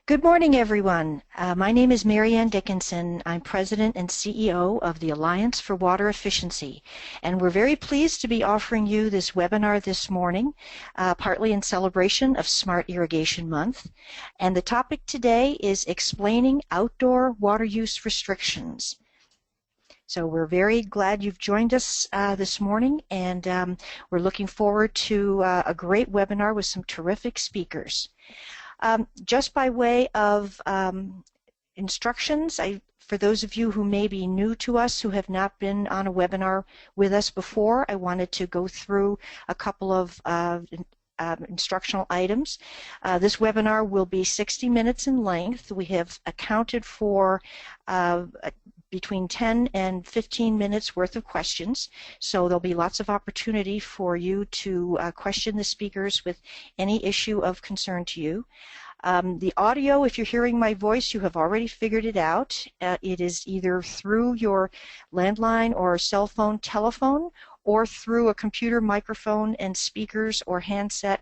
Good morning, everyone. My name is Mary Ann Dickinson. I'm President and CEO of the Alliance for Water Efficiency, and we're very pleased to be offering you this webinar this morning, partly in celebration of Smart Irrigation Month. And the topic today is explaining outdoor water use restrictions. So we're very glad you've joined us this morning, and we're looking forward to a great webinar with some terrific speakers. Just by way of instructions, for those of you who may be new to us, who have not been on a webinar with us before, I wanted to go through a couple of instructional items. This webinar will be 60 minutes in length. We have accounted for between 10 and 15 minutes worth of questions, so there'll be lots of opportunity for you to question the speakers with any issue of concern to you. The audio, if you're hearing my voice, you have already figured it out. It is either through your landline or cell phone telephone, or through a computer microphone and speakers or handset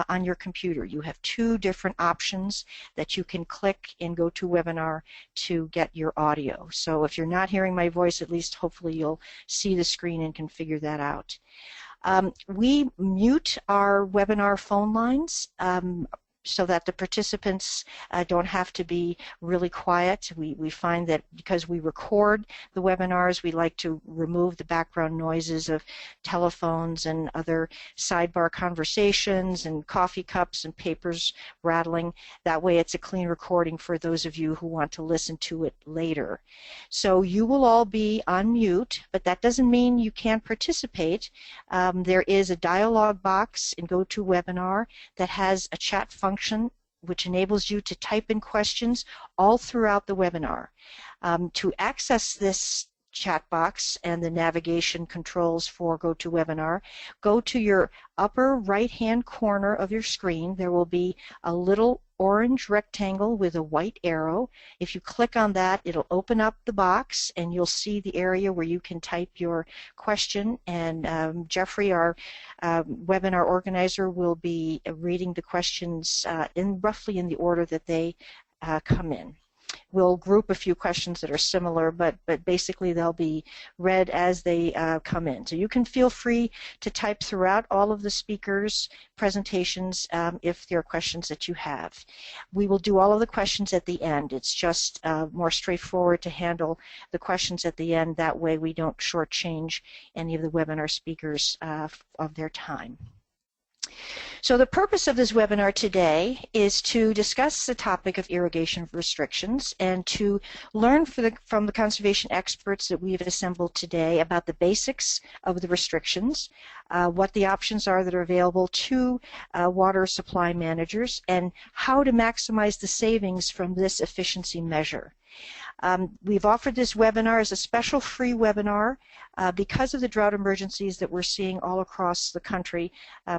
on your computer. You have two different options that you can click in GoToWebinar to get your audio. So if you're not hearing my voice, at least hopefully you'll see the screen and can figure that out. We mute our webinar phone lines so that the participants don't have to be really quiet. We find that because we record the webinars, we like to remove the background noises of telephones and other sidebar conversations and coffee cups and papers rattling. That way it's a clean recording for those of you who want to listen to it later. So you will all be on mute, but that doesn't mean you can't participate. There is a dialog box in GoToWebinar that has a chat function which enables you to type in questions all throughout the webinar. To access this chat box and the navigation controls for GoToWebinar, go to your upper right-hand corner of your screen. There will be a little orange rectangle with a white arrow. If you click on that, it'll open up the box and you'll see the area where you can type your question, and Jeffrey, our webinar organizer, will be reading the questions roughly in the order that they come in. We'll group a few questions that are similar, but basically they'll be read as they come in. So you can feel free to type throughout all of the speakers' presentations if there are questions that you have. We will do all of the questions at the end. It's just more straightforward to handle the questions at the end. That way we don't shortchange any of the webinar speakers of their time. So the purpose of this webinar today is to discuss the topic of irrigation restrictions and to learn from the conservation experts that we have assembled today about the basics of the restrictions, what the options are that are available to water supply managers, and how to maximize the savings from this efficiency measure. We've offered this webinar as a special free webinar because of the drought emergencies that we're seeing all across the country,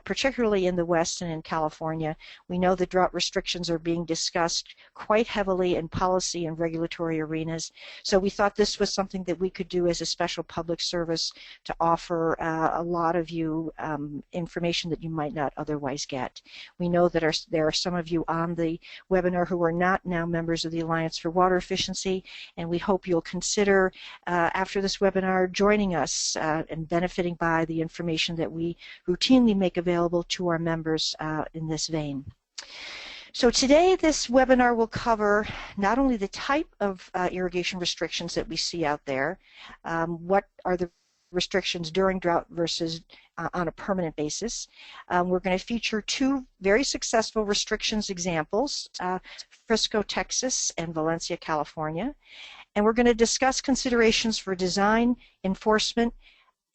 particularly in the West and in California. We know the drought restrictions are being discussed quite heavily in policy and regulatory arenas, so we thought this was something that we could do as a special public service to offer a lot of you information that you might not otherwise get. We know that there are some of you on the webinar who are not now members of the Alliance for Water Efficiency, and we hope you'll consider after this webinar joining us and benefiting by the information that we routinely make available to our members in this vein. So today this webinar will cover not only the type of irrigation restrictions that we see out there, what are the restrictions during drought versus on a permanent basis. We're going to feature two very successful restrictions examples, Frisco, Texas, and Valencia, California. And we're going to discuss considerations for design, enforcement,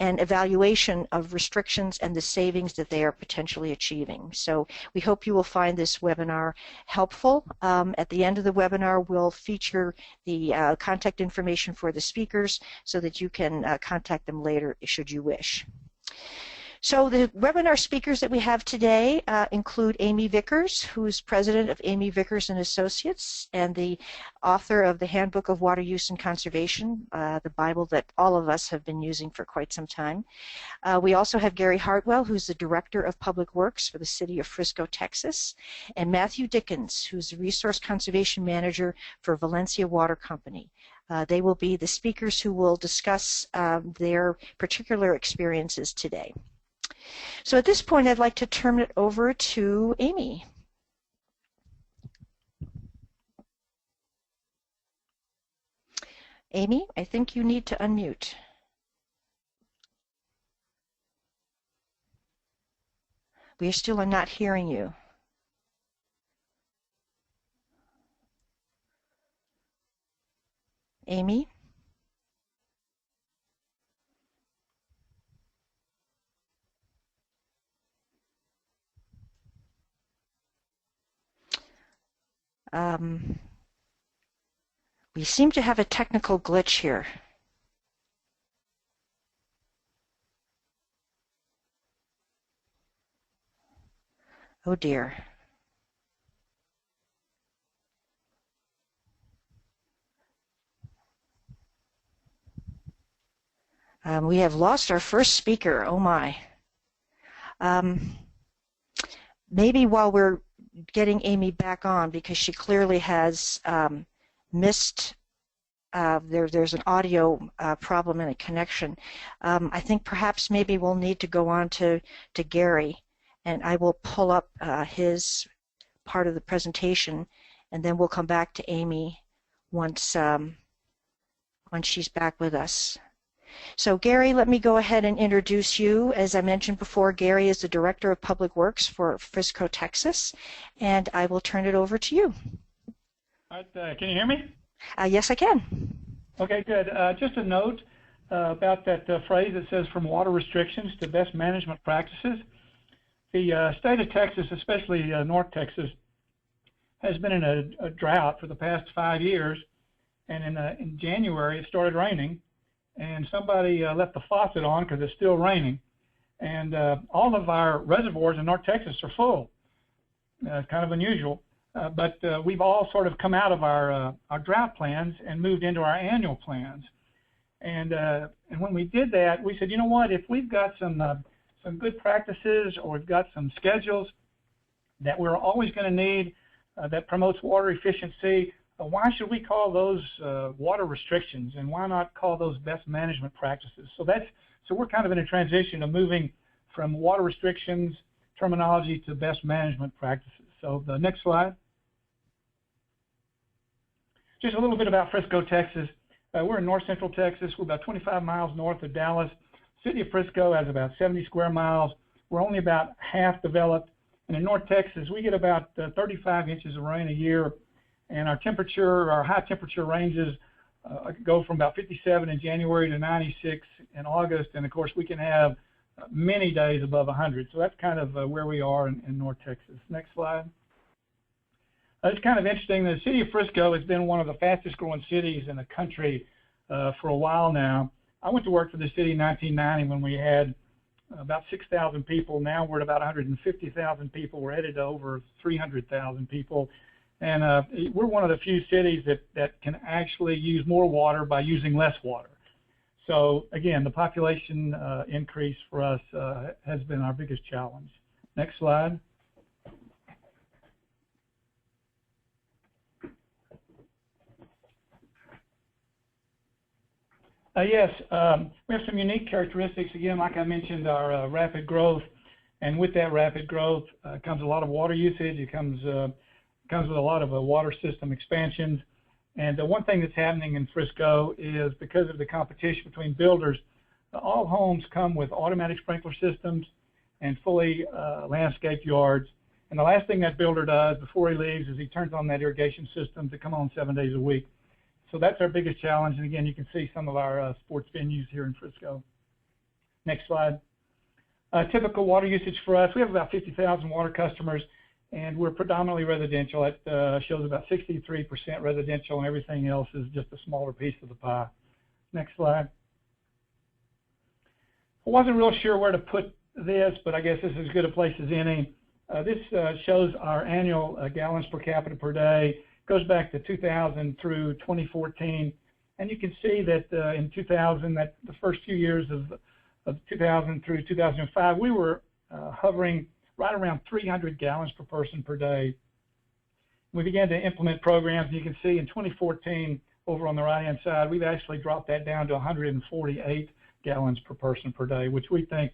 and evaluation of restrictions and the savings that they are potentially achieving. So we hope you will find this webinar helpful. At the end of the webinar, we'll feature the contact information for the speakers so that you can contact them later should you wish. So the webinar speakers that we have today include Amy Vickers, who's president of Amy Vickers and Associates and the author of the Handbook of Water Use and Conservation, the Bible that all of us have been using for quite some time. We also have Gary Hartwell, who's the Director of Public Works for the City of Frisco, Texas, and Matthew Dickens, who's the Resource Conservation Manager for Valencia Water Company. They will be the speakers who will discuss their particular experiences today. So at this point, I'd like to turn it over to Amy. Amy, I think you need to unmute. We still are not hearing you. Amy? We seem to have a technical glitch here. Oh dear. We have lost our first speaker. Oh my. Maybe while we're getting Amy back on, because she clearly has missed, there's an audio problem in a connection. I think perhaps maybe we'll need to go on to Gary, and I will pull up his part of the presentation, and then we'll come back to Amy once she's back with us. So Gary, let me go ahead and introduce you. As I mentioned before, Gary is the Director of Public Works for Frisco, Texas, and I will turn it over to you. All right, can you hear me? Yes, I can. Okay, good. Just a note about that phrase that says from water restrictions to best management practices. The state of Texas, especially North Texas, has been in a drought for the past 5 years, and in January it started raining, and somebody left the faucet on because it's still raining, and all of our reservoirs in North Texas are full. Kind of unusual, but we've all sort of come out of our drought plans and moved into our annual plans. And when we did that, we said, you know what, if we've got some good practices, or we've got some schedules that we're always going to need that promotes water efficiency, why should we call those water restrictions, and why not call those best management practices? So we're kind of in a transition of moving from water restrictions terminology to best management practices. So the next slide. Just a little bit about Frisco, Texas. We're in north central Texas. We're about 25 miles north of Dallas. City of Frisco has about 70 square miles. We're only about half developed. And in North Texas, we get about 35 inches of rain a year. And our high temperature ranges go from about 57 in January to 96 in August. And of course, we can have many days above 100. So that's kind of where we are in North Texas. Next slide. It's kind of interesting. The city of Frisco has been one of the fastest growing cities in the country for a while now. I went to work for the city in 1990 when we had about 6,000 people. Now we're at about 150,000 people. We're headed to over 300,000 people. And we're one of the few cities that can actually use more water by using less water. So again, the population increase for us has been our biggest challenge. Next slide. Yes, we have some unique characteristics. Again, like I mentioned, our rapid growth, and with that rapid growth comes a lot of water usage. It comes with a lot of water system expansions. And the one thing that's happening in Frisco is because of the competition between builders, all homes come with automatic sprinkler systems and fully landscaped yards. And the last thing that builder does before he leaves is he turns on that irrigation system to come on 7 days a week. So that's our biggest challenge. And again, you can see some of our sports venues here in Frisco. Next slide. Typical water usage for us, we have about 50,000 water customers, and we're predominantly residential. That shows about 63% residential, and everything else is just a smaller piece of the pie. Next slide. I wasn't real sure where to put this, but I guess this is as good a place as any. This shows our annual gallons per capita per day. It goes back to 2000 through 2014, and you can see that in 2000, that the first few years of 2000 through 2005, we were hovering right around 300 gallons per person per day. We began to implement programs, and you can see in 2014, over on the right-hand side, we've actually dropped that down to 148 gallons per person per day, which we think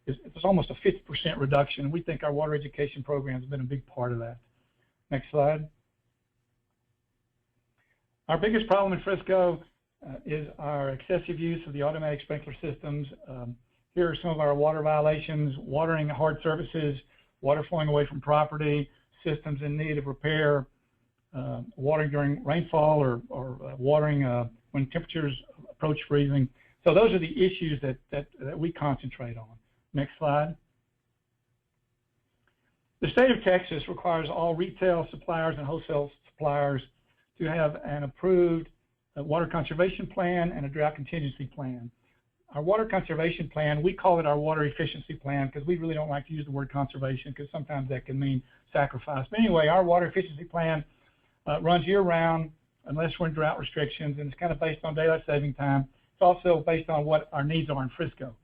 it's almost a 50% reduction. We think our water education program has been a big part of that. Next slide. Our biggest problem in Frisco is our excessive use of the automatic sprinkler systems. Here are some of our water violations: watering hard surfaces, water flowing away from property, systems in need of repair, watering during rainfall, or watering when temperatures approach freezing. So those are the issues that we concentrate on. Next slide. The state of Texas requires all retail suppliers and wholesale suppliers to have an approved water conservation plan and a drought contingency plan. Our water conservation plan, we call it our water efficiency plan because we really don't like to use the word conservation because sometimes that can mean sacrifice. But anyway, our water efficiency plan runs year-round unless we're in drought restrictions, and it's kind of based on daylight saving time. It's also based on what our needs are in Frisco.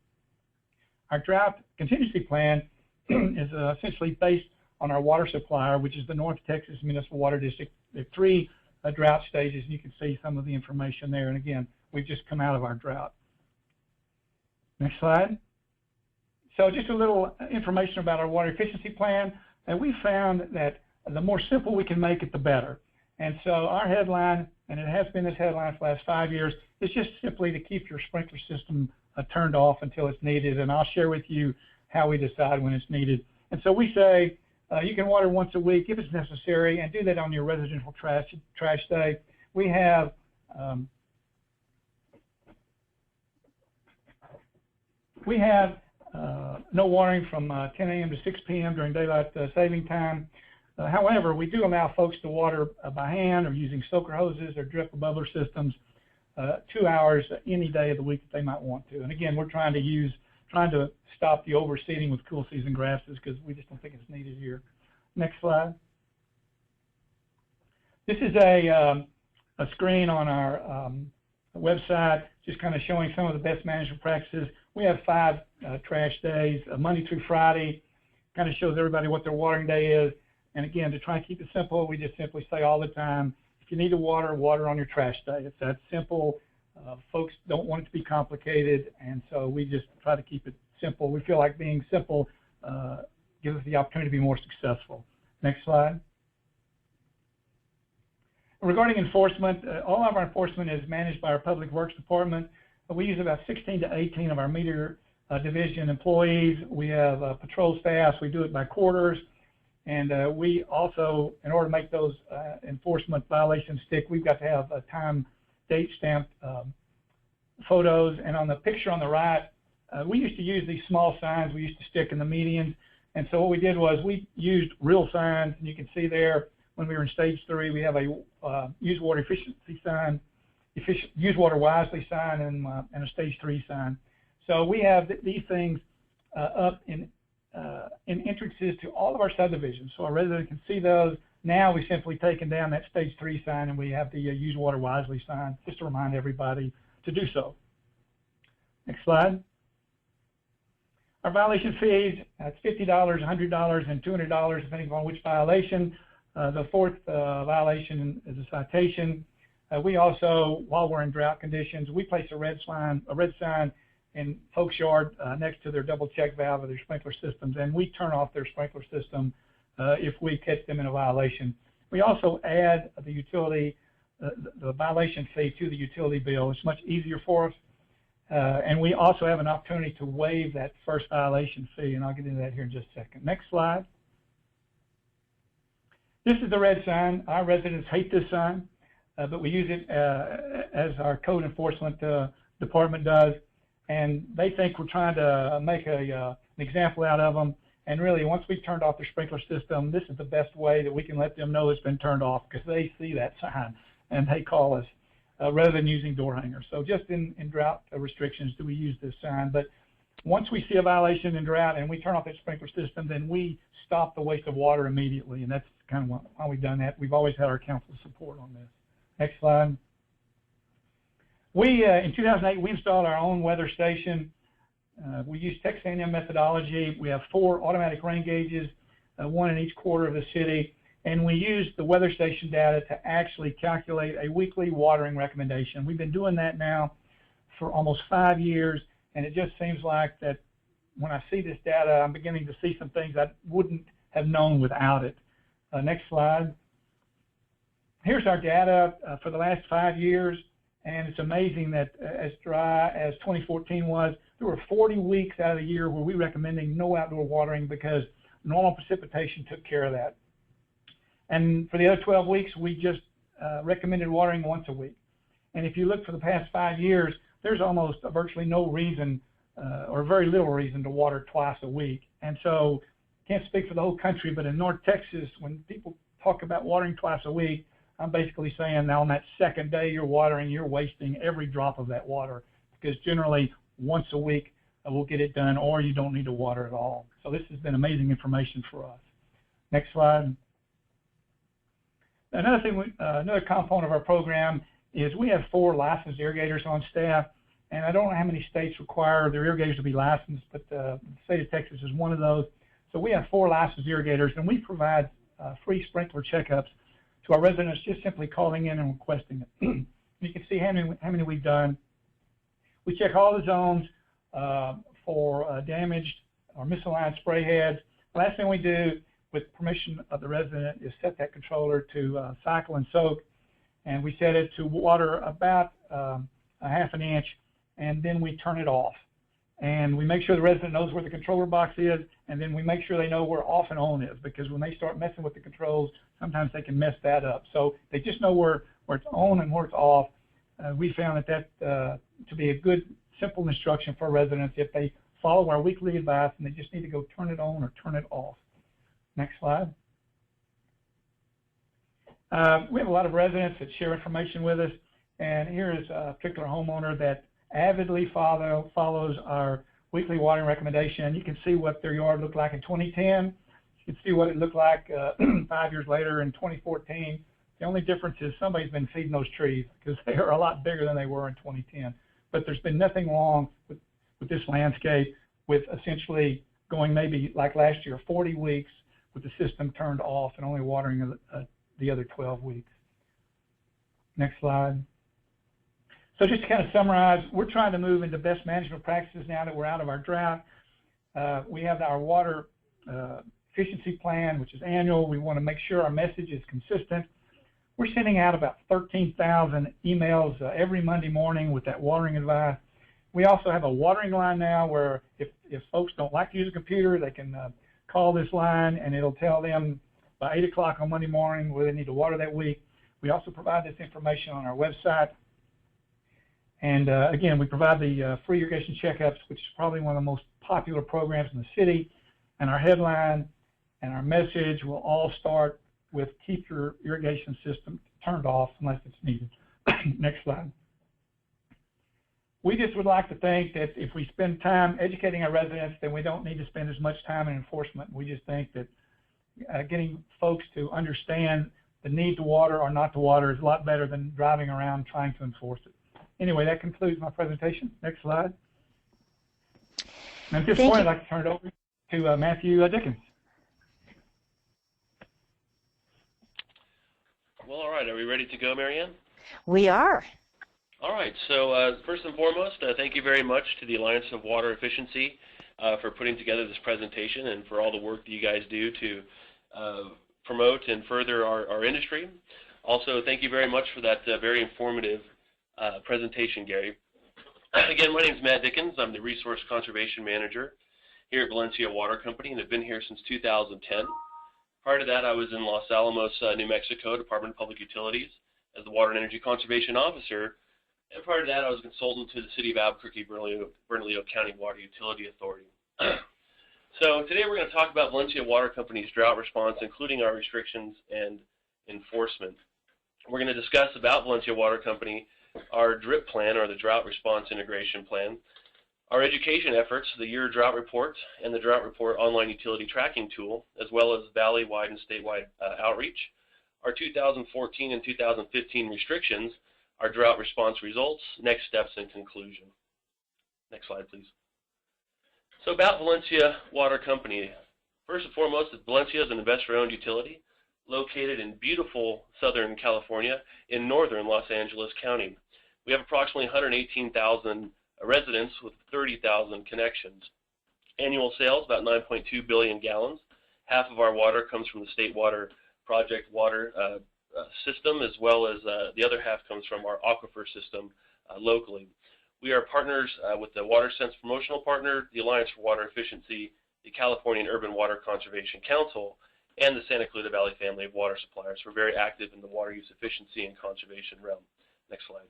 Our drought contingency plan is essentially based on our water supplier, which is the North Texas Municipal Water District. There are 3 drought stages, and you can see some of the information there. And again, we've just come out of our drought. Next slide. So just a little information about our water efficiency plan. And we found that the more simple we can make it, the better. And so our headline, and it has been this headline for the last 5 years, is just simply to keep your sprinkler system turned off until it's needed. And I'll share with you how we decide when it's needed. And so we say you can water once a week if it's necessary, and do that on your residential trash day. We have no watering from 10 a.m. to 6 p.m. during daylight saving time. However, we do allow folks to water by hand or using soaker hoses or drip or bubbler systems 2 hours any day of the week that they might want to. And again, we're trying to stop the overseeding with cool season grasses because we just don't think it's needed here. Next slide. This is a screen on our website, just kind of showing some of the best management practices. We have 5 trash days, Monday through Friday. Kind of shows everybody what their watering day is. And again, to try and keep it simple, we just simply say all the time, if you need to water, water on your trash day. It's that simple. Folks don't want it to be complicated, and so we just try to keep it simple. We feel like being simple gives us the opportunity to be more successful. Next slide. Regarding enforcement, all of our enforcement is managed by our Public Works Department. We use about 16 to 18 of our meter division employees. We have patrol staffs. We do it by quarters. And we also, in order to make those enforcement violations stick, we've got to have a time, date stamped photos. And on the picture on the right, we used to use these small signs we used to stick in the medians. And so what we did was we used real signs. And you can see there, when we were in stage 3, we have a use water efficiency sign, use water wisely sign, and a stage 3 sign. So we have these things up in entrances to all of our subdivisions, so our residents can see those. Now we've simply taken down that stage 3 sign, and we have the use water wisely sign, just to remind everybody to do so. Next slide. Our violation fees, it's $50, $100, and $200, depending on which violation. The 4th violation is a citation. We also, while we're in drought conditions, we place a red sign in folks' yard next to their double check valve of their sprinkler systems, and we turn off their sprinkler system if we catch them in a violation. We also add the utility, the violation fee to the utility bill. It's much easier for us, and we also have an opportunity to waive that first violation fee, and I'll get into that here in just a second. Next slide. This is the red sign. Our residents hate this sign, but we use it as our code enforcement department does. And they think we're trying to make an example out of them. And really, once we've turned off their sprinkler system, this is the best way that we can let them know it's been turned off, because they see that sign and they call us rather than using door hangers. So just in drought restrictions do we use this sign. But once we see a violation in drought and we turn off that sprinkler system, then we stop the waste of water immediately, and that's kind of why we've done that. We've always had our council's support on this. Next slide. We, in 2008, we installed our own weather station. We use Texas A&M methodology. We have 4 automatic rain gauges, 1 in each quarter of the city, and we use the weather station data to actually calculate a weekly watering recommendation. We've been doing that now for almost 5 years, and it just seems like that when I see this data, I'm beginning to see some things I wouldn't have known without it. Next slide. Here's our data for the last 5 years, and it's amazing that as dry as 2014 was, there were 40 weeks out of the year where we were recommending no outdoor watering because normal precipitation took care of that. And for the other 12 weeks, we just recommended watering once a week. And if you look for the past 5 years, there's almost virtually no reason or very little reason to water twice a week. And so, can't speak for the whole country, but in North Texas, when people talk about watering twice a week, I'm basically saying now on that second day you're watering, you're wasting every drop of that water, because generally once a week we'll get it done, or you don't need to water at all. So this has been amazing information for us. Next slide. Another thing, another component of our program is we have 4 licensed irrigators on staff, and I don't know how many states require their irrigators to be licensed, but the state of Texas is one of those. So we have 4 licensed irrigators, and we provide free sprinkler checkups to our residents, just simply calling in and requesting it. You can see how many we've done. We check all the zones for damaged or misaligned spray heads. The last thing we do, with permission of the resident, is set that controller to cycle and soak, and we set it to water about a ½ an inch, and then we turn it off. And we make sure the resident knows where the controller box is, and then we make sure they know where off and on is, because when they start messing with the controls, sometimes they can mess that up. So they just know where it's on and where it's off. We found that to be a good, simple instruction for residents if they follow our weekly advice, and they just need to go turn it on or turn it off. Next slide. We have a lot of residents that share information with us, and here is a particular homeowner that avidly follows our weekly watering recommendation. You can see what their yard looked like in 2010. You can see what it looked like 5 years later in 2014. The only difference is somebody's been feeding those trees, because they are a lot bigger than they were in 2010. But there's been nothing wrong with this landscape, with essentially going maybe like last year, 40 weeks with the system turned off and only watering the other 12 weeks. Next slide. So just to kind of summarize, we're trying to move into best management practices now that we're out of our drought. We have our water efficiency plan, which is annual. We want to make sure our message is consistent. We're sending out about 13,000 emails every Monday morning with that watering advice. We also have a watering line now where if folks don't like to use a computer, they can call this line, and it'll tell them by 8 o'clock on Monday morning where they need to water that week. We also provide this information on our website. And again, we provide the free irrigation checkups, which is probably one of the most popular programs in the city. And our headline and our message will all start with keep your irrigation system turned off unless it's needed. Next slide. We just would like to think that if we spend time educating our residents, then we don't need to spend as much time in enforcement. We just think that getting folks to understand the need to water or not to water is a lot better than driving around trying to enforce it. Anyway, that concludes my presentation. Next slide. And at this point, I'd like to turn it over to Matthew Dickens. Well, all right. Are we ready to go, Marianne? We are. All right. So first and foremost, thank you very much to the Alliance of Water Efficiency for putting together this presentation and for all the work that you guys do to promote and further our industry. Also, thank you very much for that very informative presentation, Gary. Again, my name is Matt Dickens. I'm the Resource Conservation Manager here at Valencia Water Company, and I've been here since 2010. Prior to that, I was in Los Alamos, New Mexico, Department of Public Utilities as the Water and Energy Conservation Officer. And prior to that, I was a consultant to the City of Albuquerque, Bernalillo County Water Utility Authority. So today we're going to talk about Valencia Water Company's drought response, including our restrictions and enforcement. We're going to discuss about Valencia Water Company, our DRIP plan, or the Drought Response Integration Plan, Our education efforts, the Year Drought Report and the Drought Report online utility tracking tool, as well as valley-wide and statewide outreach, our 2014 and 2015 restrictions, our drought response results, next steps, and conclusion. Next slide, please. So about Valencia Water Company. First and foremost, Valencia is an investor-owned utility located in beautiful Southern California in northern Los Angeles County. We have approximately 118,000 residents with 30,000 connections. Annual sales, about 9.2 billion gallons. Half of our water comes from the State Water Project water system, as well as the other half comes from our aquifer system locally. We are partners with the WaterSense promotional partner, the Alliance for Water Efficiency, the California Urban Water Conservation Council, and the Santa Clarita Valley family of water suppliers. We're very active in the water use efficiency and conservation realm. Next slide.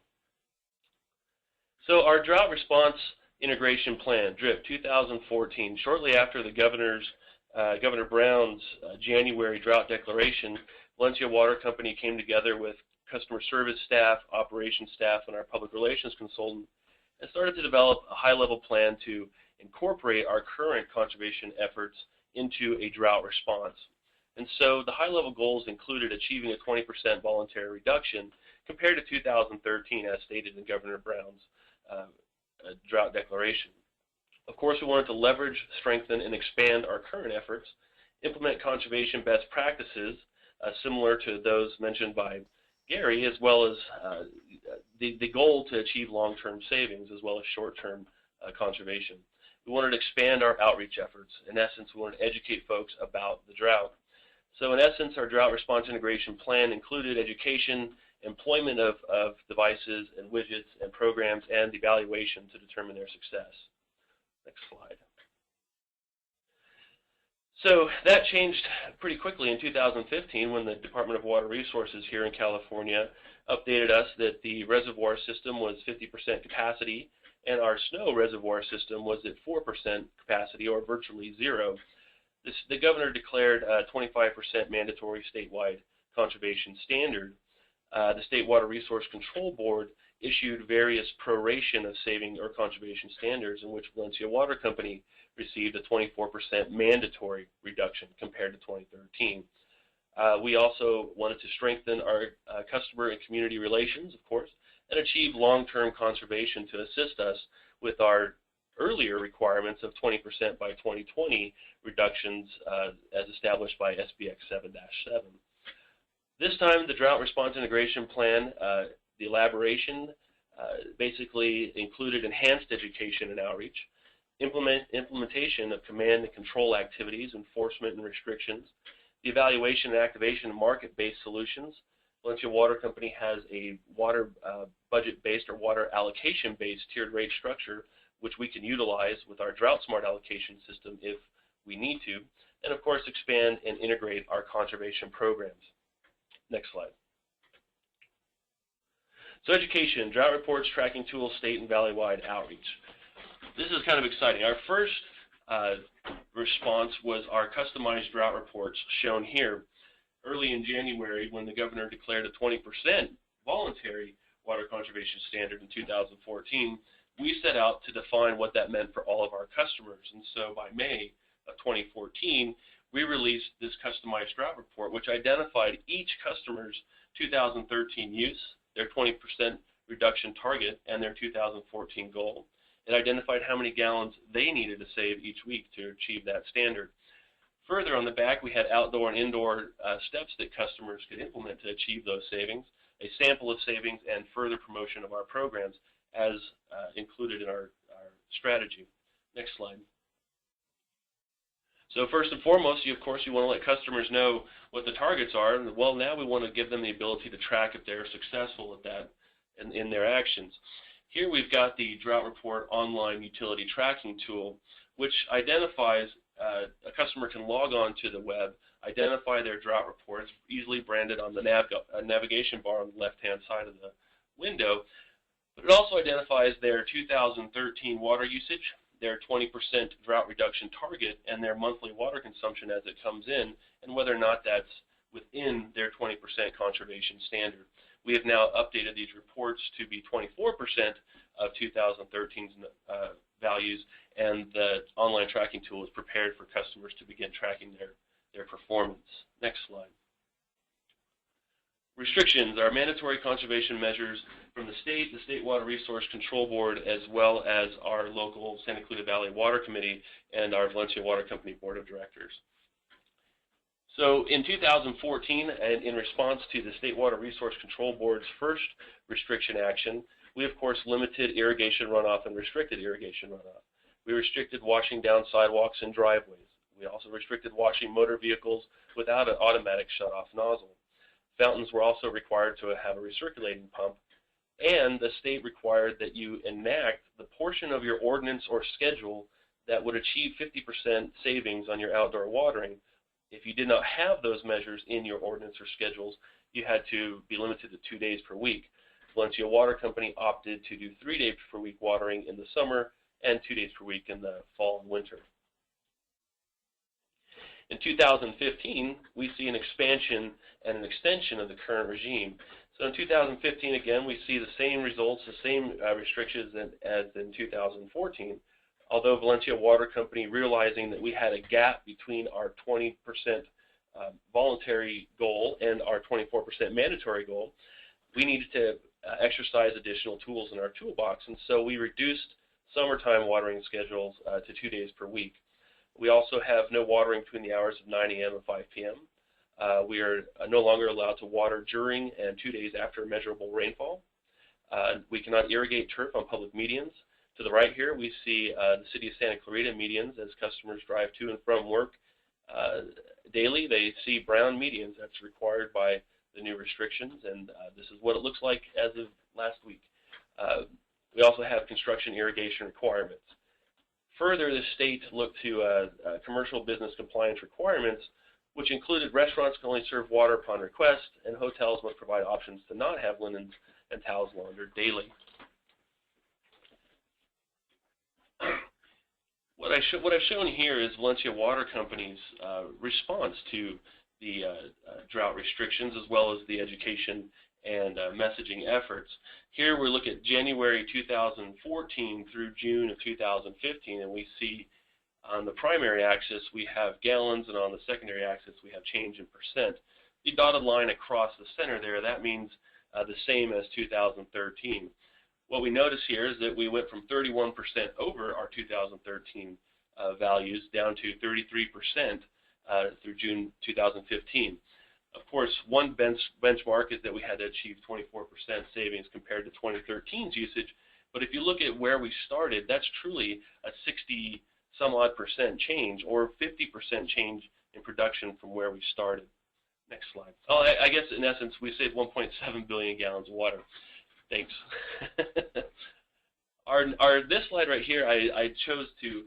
So our drought response integration plan, DRIP 2014, shortly after the Governor Brown's January drought declaration, Valencia Water Company came together with customer service staff, operations staff, and our public relations consultant and started to develop a high-level plan to incorporate our current conservation efforts into a drought response. And so the high-level goals included achieving a 20% voluntary reduction compared to 2013 as stated in Governor Brown's drought declaration. Of course, we wanted to leverage, strengthen, and expand our current efforts, implement conservation best practices similar to those mentioned by Gary, as well as the goal to achieve long-term savings as well as short-term conservation. We wanted to expand our outreach efforts. In essence, we wanted to educate folks about the drought. So in essence, our drought response integration plan included education, employment of devices and widgets and programs, and evaluation to determine their success. Next slide. So that changed pretty quickly in 2015 when the Department of Water Resources here in California updated us that the reservoir system was 50% capacity and our snow reservoir system was at 4% capacity, or virtually zero. The governor declared a 25% mandatory statewide conservation standard. The State Water Resource Control Board issued various proration of saving or conservation standards in which Valencia Water Company received a 24% mandatory reduction compared to 2013. We also wanted to strengthen our customer and community relations, of course, and achieve long-term conservation to assist us with our earlier requirements of 20% by 2020 reductions as established by SBX 7-7. This time, the Drought Response Integration Plan, the elaboration basically included enhanced education and outreach, implementation of command and control activities, enforcement and restrictions, the evaluation and activation of market-based solutions. Valencia Water Company has a water budget-based or water allocation-based tiered rate structure which we can utilize with our Drought Smart allocation system if we need to, and of course expand and integrate our conservation programs. Next slide. So education, drought reports, tracking tools, state and valley-wide outreach. This is kind of exciting. Our first response was our customized drought reports shown here. Early in January, when the governor declared a 20% voluntary water conservation standard in 2014, we set out to define what that meant for all of our customers. And so by May of 2014, we released this customized drought report, which identified each customer's 2013 use, their 20% reduction target, and their 2014 goal. It identified how many gallons they needed to save each week to achieve that standard. Further on the back, we had outdoor and indoor steps that customers could implement to achieve those savings, a sample of savings, and further promotion of our programs as included in our strategy. Next slide. So first and foremost, of course, you want to let customers know what the targets are. Well, now we want to give them the ability to track if they're successful at that in their actions. Here we've got the Drought Report online utility tracking tool, which identifies a customer can log on to the web, identify their drought reports, easily branded on the navigation bar on the left-hand side of the window. But it also identifies their 2013 water usage, their 20% drought reduction target, and their monthly water consumption as it comes in, and whether or not that's within their 20% conservation standard. We have now updated these reports to be 24% of 2013's values, and the online tracking tool is prepared for customers to begin tracking their performance. Next slide. Restrictions are mandatory conservation measures from the State Water Resource Control Board, as well as our local Santa Clarita Valley Water Committee and our Valencia Water Company Board of Directors. So in 2014, and in response to the State Water Resource Control Board's first restriction action, we of course limited irrigation runoff and restricted irrigation runoff. We restricted washing down sidewalks and driveways. We also restricted washing motor vehicles without an automatic shut-off nozzle. Fountains were also required to have a recirculating pump, and the state required that you enact the portion of your ordinance or schedule that would achieve 50% savings on your outdoor watering. If you did not have those measures in your ordinance or schedules, you had to be limited to 2 days per week. Valencia Water Company opted to do 3 days per week watering in the summer and 2 days per week in the fall and winter. In 2015, we see an expansion and an extension of the current regime. So in 2015, again, we see the same results, the same restrictions as in 2014, although Valencia Water Company, realizing that we had a gap between our 20% voluntary goal and our 24% mandatory goal, we needed to exercise additional tools in our toolbox, and so we reduced summertime watering schedules to 2 days per week. We also have no watering between the hours of 9 a.m. and 5 p.m. We are no longer allowed to water during and 2 days after measurable rainfall. We cannot irrigate turf on public medians. To the right here, we see the City of Santa Clarita medians as customers drive to and from work daily. They see brown medians. That's required by the new restrictions, and this is what it looks like as of last week. We also have construction irrigation requirements. Further, the state looked to commercial business compliance requirements, which included restaurants can only serve water upon request, and hotels must provide options to not have linens and towels laundered daily. What I've shown here is Valencia Water Company's response to the drought restrictions, as well as the education and messaging efforts. Here we look at January 2014 through June of 2015, and we see on the primary axis we have gallons, and on the secondary axis we have change in percent. The dotted line across the center there, that means the same as 2013. What we notice here is that we went from 31% over our 2013 values down to 33% through June 2015. Of course, one benchmark is that we had to achieve 24% savings compared to 2013's usage. But if you look at where we started, that's truly a 60-some-odd% change, or 50% change in production from where we started. Next slide. Oh, I guess in essence, we saved 1.7 billion gallons of water. Thanks. This slide right here, I chose to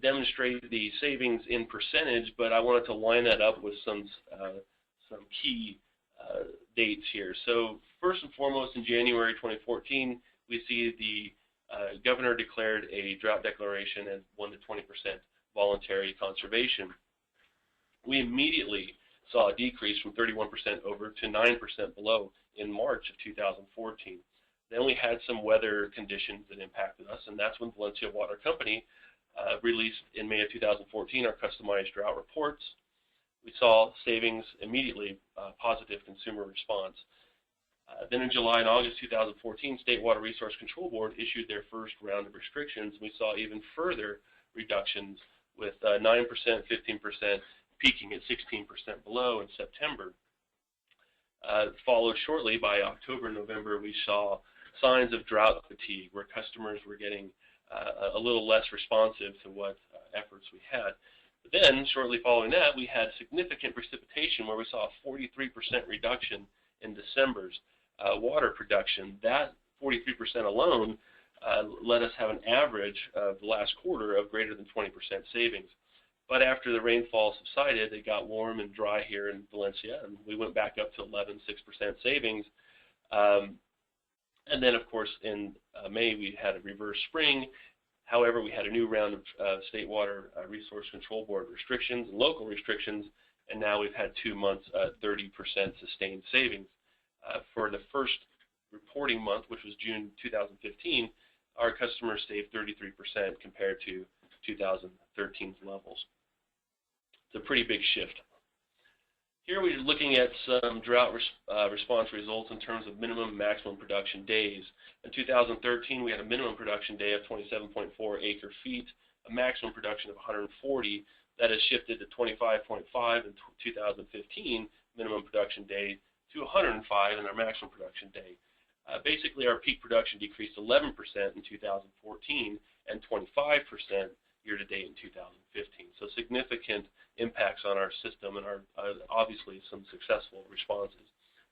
demonstrate the savings in percentage, but I wanted to line that up with some key dates here. So first and foremost, in January 2014, we see the governor declared a drought declaration and 1 to 20% voluntary conservation. We immediately saw a decrease from 31% over to 9% below in March of 2014. Then we had some weather conditions that impacted us, and that's when Valencia Water Company released in May of 2014 our customized drought reports. We saw savings immediately, positive consumer response. Then in July and August 2014, State Water Resource Control Board issued their first round of restrictions. We saw even further reductions with 9%, 15%, peaking at 16% below in September. Followed shortly by October and November, we saw signs of drought fatigue, where customers were getting a little less responsive to what efforts we had. But then, shortly following that, we had significant precipitation, where we saw a 43% reduction in December's water production. That 43% alone let us have an average of the last quarter of greater than 20% savings. But after the rainfall subsided, it got warm and dry here in Valencia, and we went back up to 11.6% savings. And then, of course, in May, we had a reverse spring. However, we had a new round of State Water Resource Control Board restrictions and local restrictions, and now we've had 2 months, 30% sustained savings. For the first reporting month, which was June 2015, our customers saved 33% compared to 2013's levels. It's a pretty big shift. Here we're looking at some drought response results in terms of minimum and maximum production days. In 2013, we had a minimum production day of 27.4 acre feet, a maximum production of 140. That has shifted to 25.5 in 2015, minimum production day, to 105 in our maximum production day. Basically, our peak production decreased 11% in 2014 and 25% year-to-date in 2015. So significant impacts on our system and obviously some successful responses.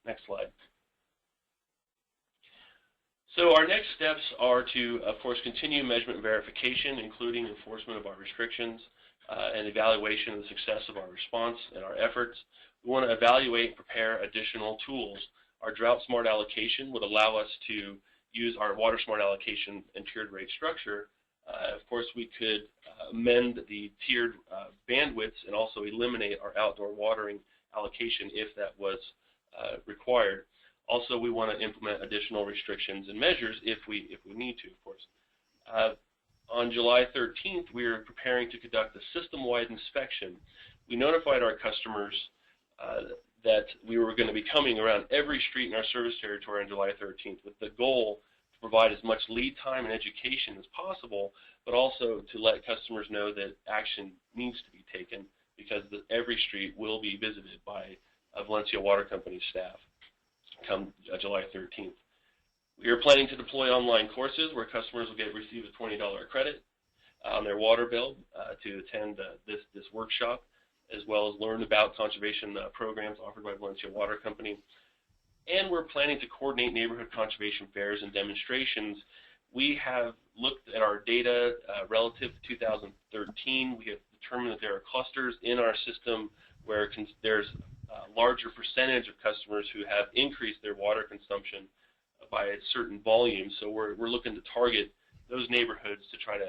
Next slide. So our next steps are to, of course, continue measurement and verification, including enforcement of our restrictions and evaluation of the success of our response and our efforts. We want to evaluate and prepare additional tools. Our Drought Smart Allocation would allow us to use our Water Smart Allocation and tiered rate structure. Of course, we could amend the tiered bandwidths and also eliminate our outdoor watering allocation if that was required. Also, we want to implement additional restrictions and measures if we need to, of course. On July 13th, we are preparing to conduct a system-wide inspection. We notified our customers that we were going to be coming around every street in our service territory on July 13th with the goal to provide as much lead time and education as possible, but also to let customers know that action needs to be taken because every street will be visited by Valencia Water Company staff come July 13th. We are planning to deploy online courses where customers will receive a $20 credit on their water bill to attend this workshop, as well as learn about conservation programs offered by Valencia Water Company. And we're planning to coordinate neighborhood conservation fairs and demonstrations. We have looked at our data relative to 2013. We have determined that there are clusters in our system where there's a larger percentage of customers who have increased their water consumption by a certain volume. So we're looking to target those neighborhoods to try to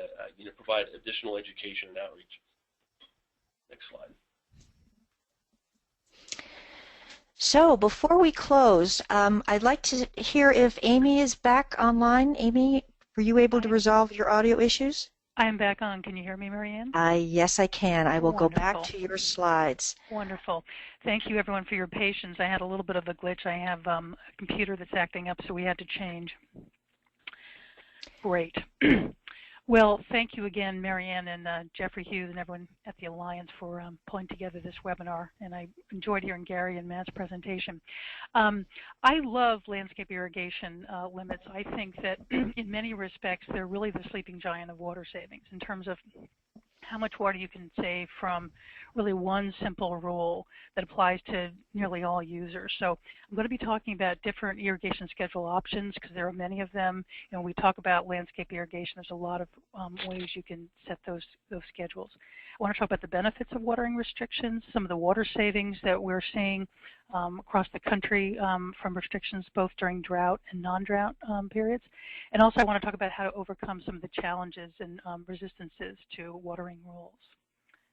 provide additional education and outreach. Next slide. So before we close, I'd like to hear if Amy is back online. Amy, were you able to resolve your audio issues? I am back on. Can you hear me, Marianne? Yes, I can. I will Wonderful. Go back to your slides. Wonderful. Thank you, everyone, for your patience. I had a little bit of a glitch. I have a computer that's acting up, so we had to change. Great. Well, thank you again, Marianne and Jeffrey Hughes and everyone at the Alliance for pulling together this webinar, and I enjoyed hearing Gary and Matt's presentation. I love landscape irrigation limits. I think that in many respects they're really the sleeping giant of water savings in terms of how much water you can save from really one simple rule that applies to nearly all users. So I'm going to be talking about different irrigation schedule options because there are many of them. And when we talk about landscape irrigation, there's a lot of ways you can set those schedules. I want to talk about the benefits of watering restrictions, some of the water savings that we're seeing across the country from restrictions both during drought and non-drought periods. And also I want to talk about how to overcome some of the challenges and resistances to watering rules.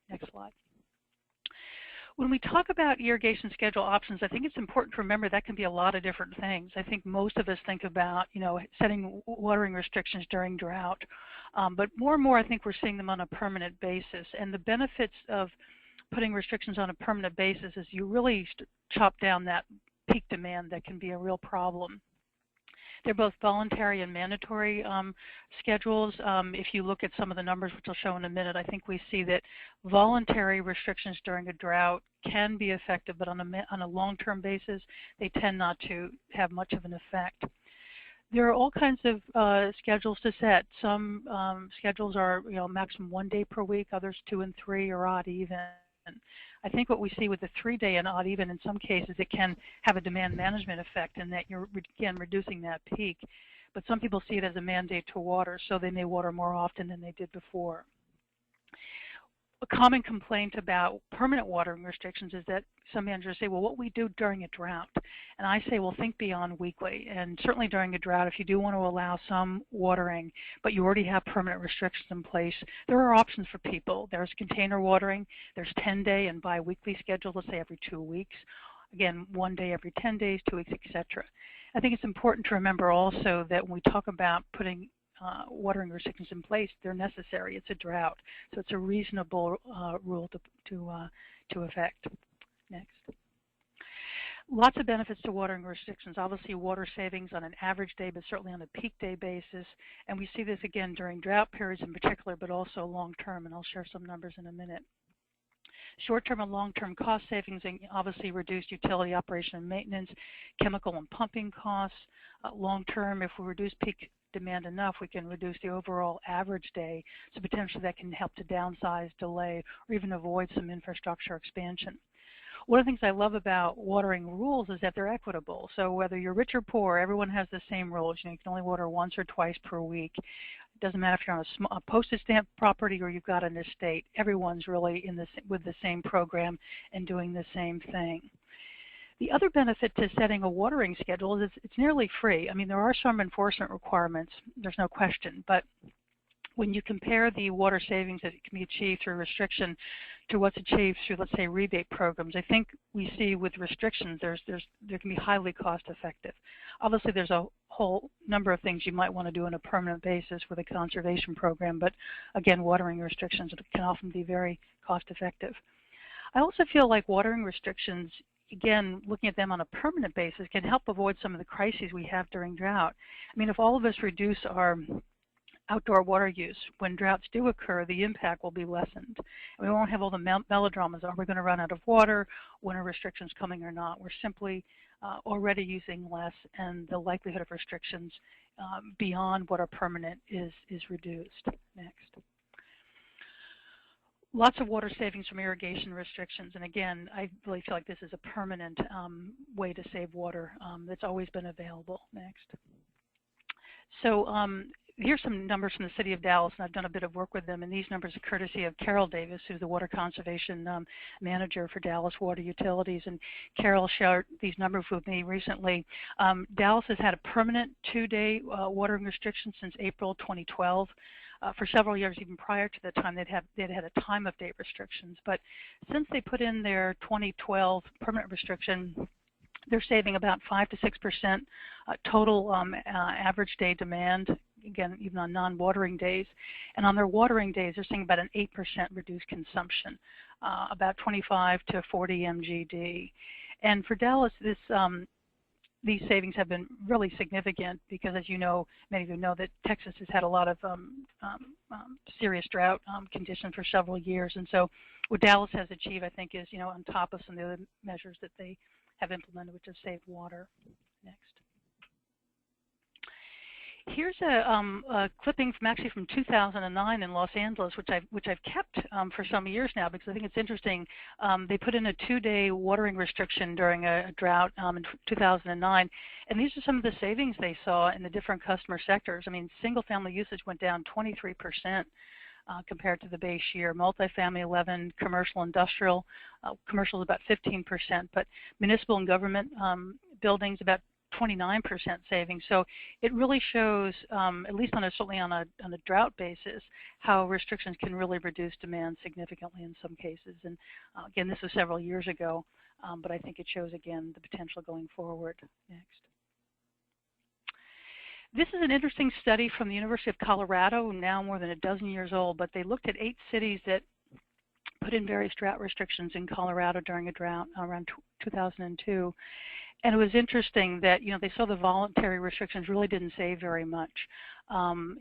Next slide. When we talk about irrigation schedule options, I think it's important to remember that can be a lot of different things. I think most of us think about, setting watering restrictions during drought, but more and more I think we're seeing them on a permanent basis. And the benefits of putting restrictions on a permanent basis is you really chop down that peak demand that can be a real problem. They're both voluntary and mandatory schedules. If you look at some of the numbers, which I'll show in a minute, I think we see that voluntary restrictions during a drought can be effective, but on a long-term basis, they tend not to have much of an effect. There are all kinds of schedules to set. Some schedules are, maximum 1 day per week, others 2 and 3, or odd even. I think what we see with the 3-day and odd even, in some cases, it can have a demand management effect in that you're, again, reducing that peak. But some people see it as a mandate to water, so they may water more often than they did before. A common complaint about permanent watering restrictions is that some managers say, well, what we do during a drought? And I say, well, think beyond weekly. And certainly during a drought, if you do want to allow some watering, but you already have permanent restrictions in place, there are options for people. There's container watering, there's 10-day and bi-weekly schedules, let's say every 2 weeks. Again, 1 day every 10 days, 2 weeks, etc. I think it's important to remember also that when we talk about putting watering restrictions in place, they're necessary. It's a drought, so it's a reasonable rule to effect. Next. Lots of benefits to watering restrictions. Obviously, water savings on an average day, but certainly on a peak day basis. And we see this again during drought periods in particular, but also long-term, and I'll share some numbers in a minute. Short-term and long-term cost savings, and obviously reduced utility operation and maintenance, chemical and pumping costs. Long-term, if we reduce peak demand enough, we can reduce the overall average day, so potentially that can help to downsize, delay, or even avoid some infrastructure expansion. One of the things I love about watering rules is that they're equitable. So whether you're rich or poor, everyone has the same rules. You know, you can only water once or twice per week. It doesn't matter if you're on a postage stamp property or you've got an estate. Everyone's really with the same program and doing the same thing. The other benefit to setting a watering schedule is it's nearly free. I mean, there are some enforcement requirements, there's no question, but when you compare the water savings that can be achieved through restriction to what's achieved through, let's say, rebate programs, I think we see with restrictions there can be highly cost effective. Obviously, there's a whole number of things you might want to do on a permanent basis with a conservation program, but again, watering restrictions can often be very cost effective. I also feel like watering restrictions, again, looking at them on a permanent basis, can help avoid some of the crises we have during drought. I mean, if all of us reduce our outdoor water use, when droughts do occur, the impact will be lessened. And we won't have all the melodramas. Are we going to run out of water? When are restrictions coming or not? We're simply already using less, and the likelihood of restrictions beyond what are permanent is reduced. Next. Lots of water savings from irrigation restrictions, and again, I really feel like this is a permanent way to save water that's always been available. Next. So here's some numbers from the city of Dallas, and I've done a bit of work with them, and these numbers are courtesy of Carol Davis, who's the water conservation manager for Dallas Water Utilities, and Carol shared these numbers with me recently. Dallas has had a permanent 2-day watering restriction since April 2012. For several years, even prior to the time, they'd had a time of day restrictions. But since they put in their 2012 permanent restriction, they're saving about 5 to 6% total average day demand, again, even on non-watering days. And on their watering days, they're seeing about an 8% reduced consumption, about 25 to 40 MGD. And for Dallas, these savings have been really significant because, as you know, many of you know that Texas has had a lot of serious drought conditions for several years. And so what Dallas has achieved, I think, is, on top of some of the other measures that they have implemented, which have saved water. Next. Here's a clipping from 2009 in Los Angeles, which I've kept for some years now because I think it's interesting. They put in a 2-day watering restriction during a drought in 2009, and these are some of the savings they saw in the different customer sectors. I mean, single-family usage went down 23%. Compared to the base year, multifamily 11%, commercial, industrial, commercial is about 15%, but municipal and government buildings about 29% savings. So it really shows, at least certainly on a drought basis, how restrictions can really reduce demand significantly in some cases. And again, this was several years ago, but I think it shows again the potential going forward. Next. This is an interesting study from the University of Colorado, now more than a dozen years old, but they looked at 8 cities that put in various drought restrictions in Colorado during a drought around 2002. And it was interesting that, they saw the voluntary restrictions really didn't save very much. 2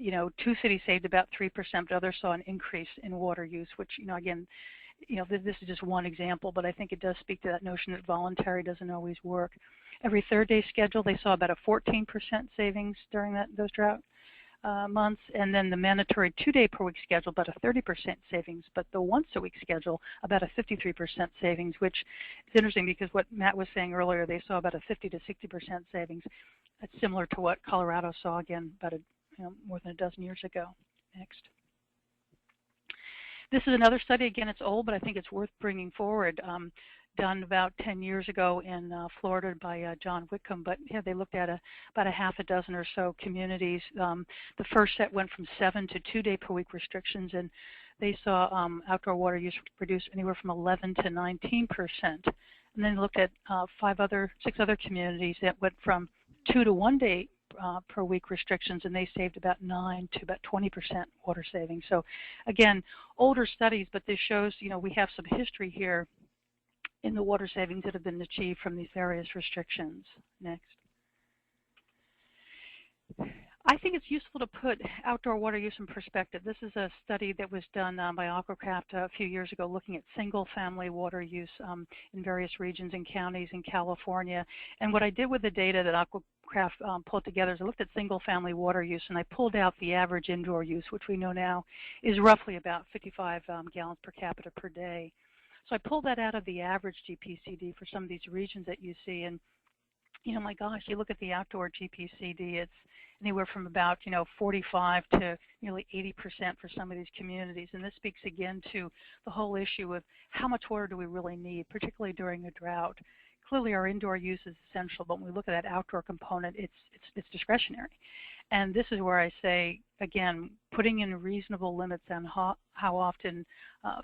cities saved about 3%, but others saw an increase in water use, which, again, this is just one example, but I think it does speak to that notion that voluntary doesn't always work. Every 3rd-day schedule, they saw about a 14% savings during those drought months, and then the mandatory 2-day per week schedule, about a 30% savings, but the once-a-week schedule, about a 53% savings, which is interesting because what Matt was saying earlier, they saw about a 50 to 60% savings. That's similar to what Colorado saw, again, about more than a dozen years ago. Next. This is another study. Again, it's old, but I think it's worth bringing forward. Done about 10 years ago in Florida by John Whitcomb, but yeah, they looked at about a half a dozen or so communities. The first set went from 7 to 2-day per week restrictions, and they saw outdoor water use reduced anywhere from 11 to 19%. And then looked at 6 other communities that went from 2 to 1 day per week restrictions, and they saved about 9 to about 20% water savings. So again, older studies, but this shows, we have some history here in the water savings that have been achieved from these various restrictions. Next. I think it's useful to put outdoor water use in perspective. This is a study that was done by Aquacraft a few years ago looking at single-family water use in various regions and counties in California. And what I did with the data that Aquacraft pulled together is I looked at single-family water use, and I pulled out the average indoor use, which we know now is roughly about 55 gallons per capita per day. So I pulled that out of the average GPCD for some of these regions that you see, and my gosh, you look at the outdoor GPCD, it's anywhere from about 45 to nearly 80% for some of these communities, and this speaks again to the whole issue of how much water do we really need, particularly during a drought. Clearly, our indoor use is essential, but when we look at that outdoor component, it's discretionary. And this is where I say, again, putting in reasonable limits on how often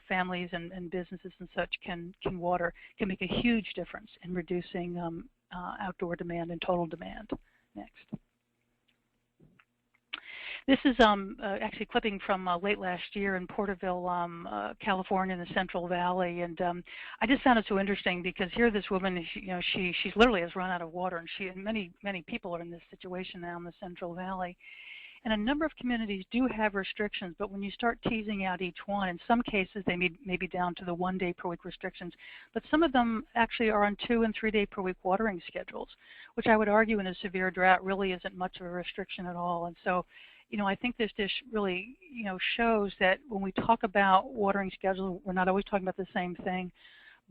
families and businesses and such can water can make a huge difference in reducing outdoor demand and total demand. Next. This is actually clipping from late last year in Porterville, California, in the Central Valley, and I just found it so interesting because here this woman, she literally has run out of water, and many people are in this situation now in the Central Valley. And a number of communities do have restrictions, but when you start teasing out each one, in some cases they may be down to the 1 day per week restrictions, but some of them actually are on 2 and 3 day per week watering schedules, which I would argue in a severe drought really isn't much of a restriction at all. And so, I think this dish really, shows that when we talk about watering schedules, we're not always talking about the same thing,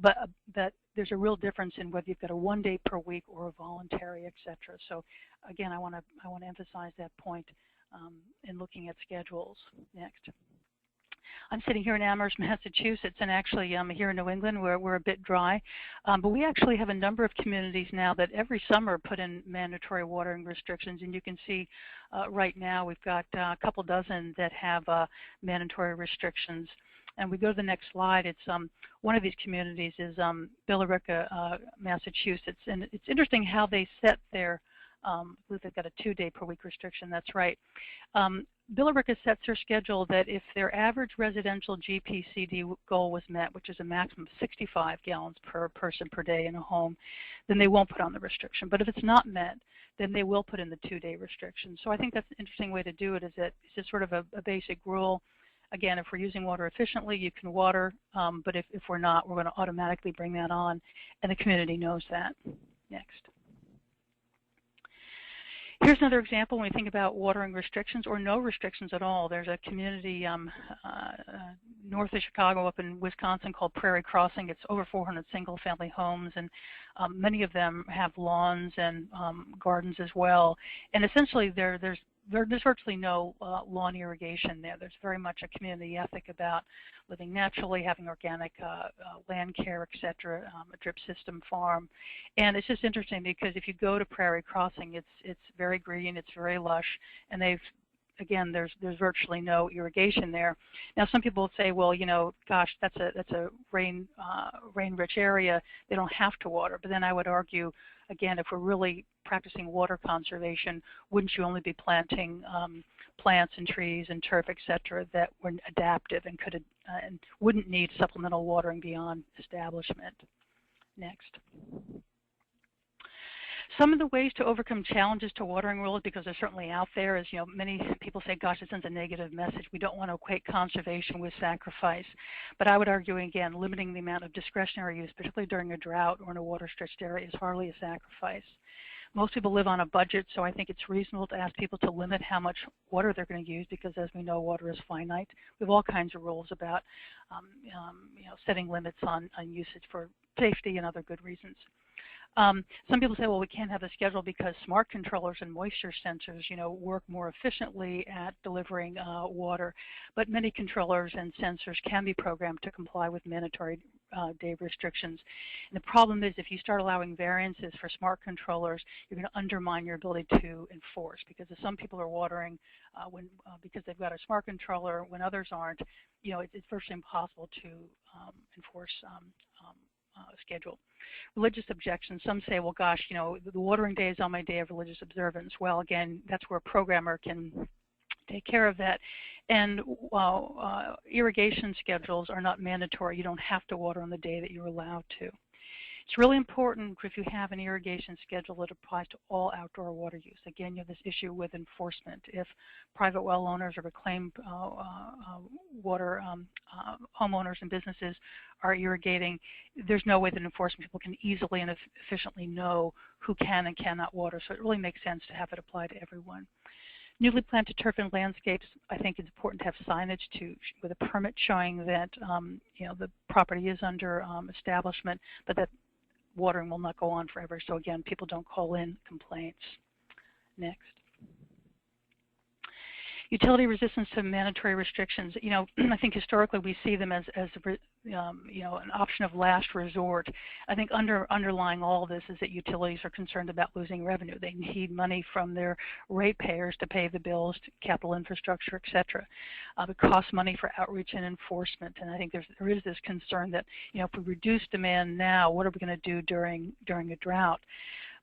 but that there's a real difference in whether you've got a 1 day per week or a voluntary, et cetera. So again, I want to emphasize that point in looking at schedules. Next. I'm sitting here in Amherst, Massachusetts, and actually here in New England we're a bit dry, but we actually have a number of communities now that every summer put in mandatory watering restrictions, and you can see right now we've got a couple dozen that have mandatory restrictions. And we go to the next slide. It's one of these communities is Billerica, Massachusetts, and it's interesting how they set their I believe they've got a 2 day per week restriction, that's right. Billerica sets their schedule that if their average residential GPCD goal was met, which is a maximum of 65 gallons per person per day in a home, then they won't put on the restriction. But if it's not met, then they will put in the 2 day restriction. So I think that's an interesting way to do it, is that it's just sort of a basic rule. Again, if we're using water efficiently, you can water, but if we're not, we're going to automatically bring that on, and the community knows that. Next. Here's another example when we think about watering restrictions or no restrictions at all. There's a community north of Chicago up in Wisconsin called Prairie Crossing. It's over 400 single-family homes, and many of them have lawns and gardens as well. And essentially, there's virtually no lawn irrigation there. There's very much a community ethic about living naturally, having organic land care, et cetera, a drip system farm. And it's just interesting because if you go to Prairie Crossing, it's very green, it's very lush, and again, there's virtually no irrigation there. Now, some people say, well, gosh, that's a rain-rich area. They don't have to water. But then I would argue, again, if we're really practicing water conservation, wouldn't you only be planting plants and trees and turf, et cetera, that were adaptive and and wouldn't need supplemental watering beyond establishment? Next. Some of the ways to overcome challenges to watering rules, because they're certainly out there, is, many people say, gosh, it sends a negative message. We don't want to equate conservation with sacrifice. But I would argue, again, limiting the amount of discretionary use, particularly during a drought or in a water-stretched area, is hardly a sacrifice. Most people live on a budget, so I think it's reasonable to ask people to limit how much water they're going to use, because as we know, water is finite. We have all kinds of rules about setting limits on usage for safety and other good reasons. Some people say, well, we can't have a schedule because smart controllers and moisture sensors, work more efficiently at delivering water. But many controllers and sensors can be programmed to comply with mandatory day restrictions. And the problem is, if you start allowing variances for smart controllers, you're going to undermine your ability to enforce, because if some people are watering because they've got a smart controller when others aren't, it's virtually impossible to enforce schedule. Religious objections. Some say, well, gosh, you know, the watering day is on my day of religious observance. Well, again, that's where a programmer can take care of that. And irrigation schedules are not mandatory. You don't have to water on the day that you're allowed to. It's really important if you have an irrigation schedule that applies to all outdoor water use. Again, you have this issue with enforcement. If private well owners or reclaimed water homeowners and businesses are irrigating, there's no way that enforcement people can easily and efficiently know who can and cannot water. So it really makes sense to have it apply to everyone. Newly planted turf and landscapes, I think it's important to have signage with a permit showing that you know, the property is under establishment, but that watering will not go on forever. So again, people don't call in complaints. Next. Utility resistance to mandatory restrictions. You know, I think historically we see them as you know, an option of last resort. I think underlying all this is that utilities are concerned about losing revenue. They need money from their ratepayers to pay the bills, to capital infrastructure, et cetera. It costs money for outreach and enforcement, and I think there is this concern that, you know, if we reduce demand now, what are we going to do during a drought?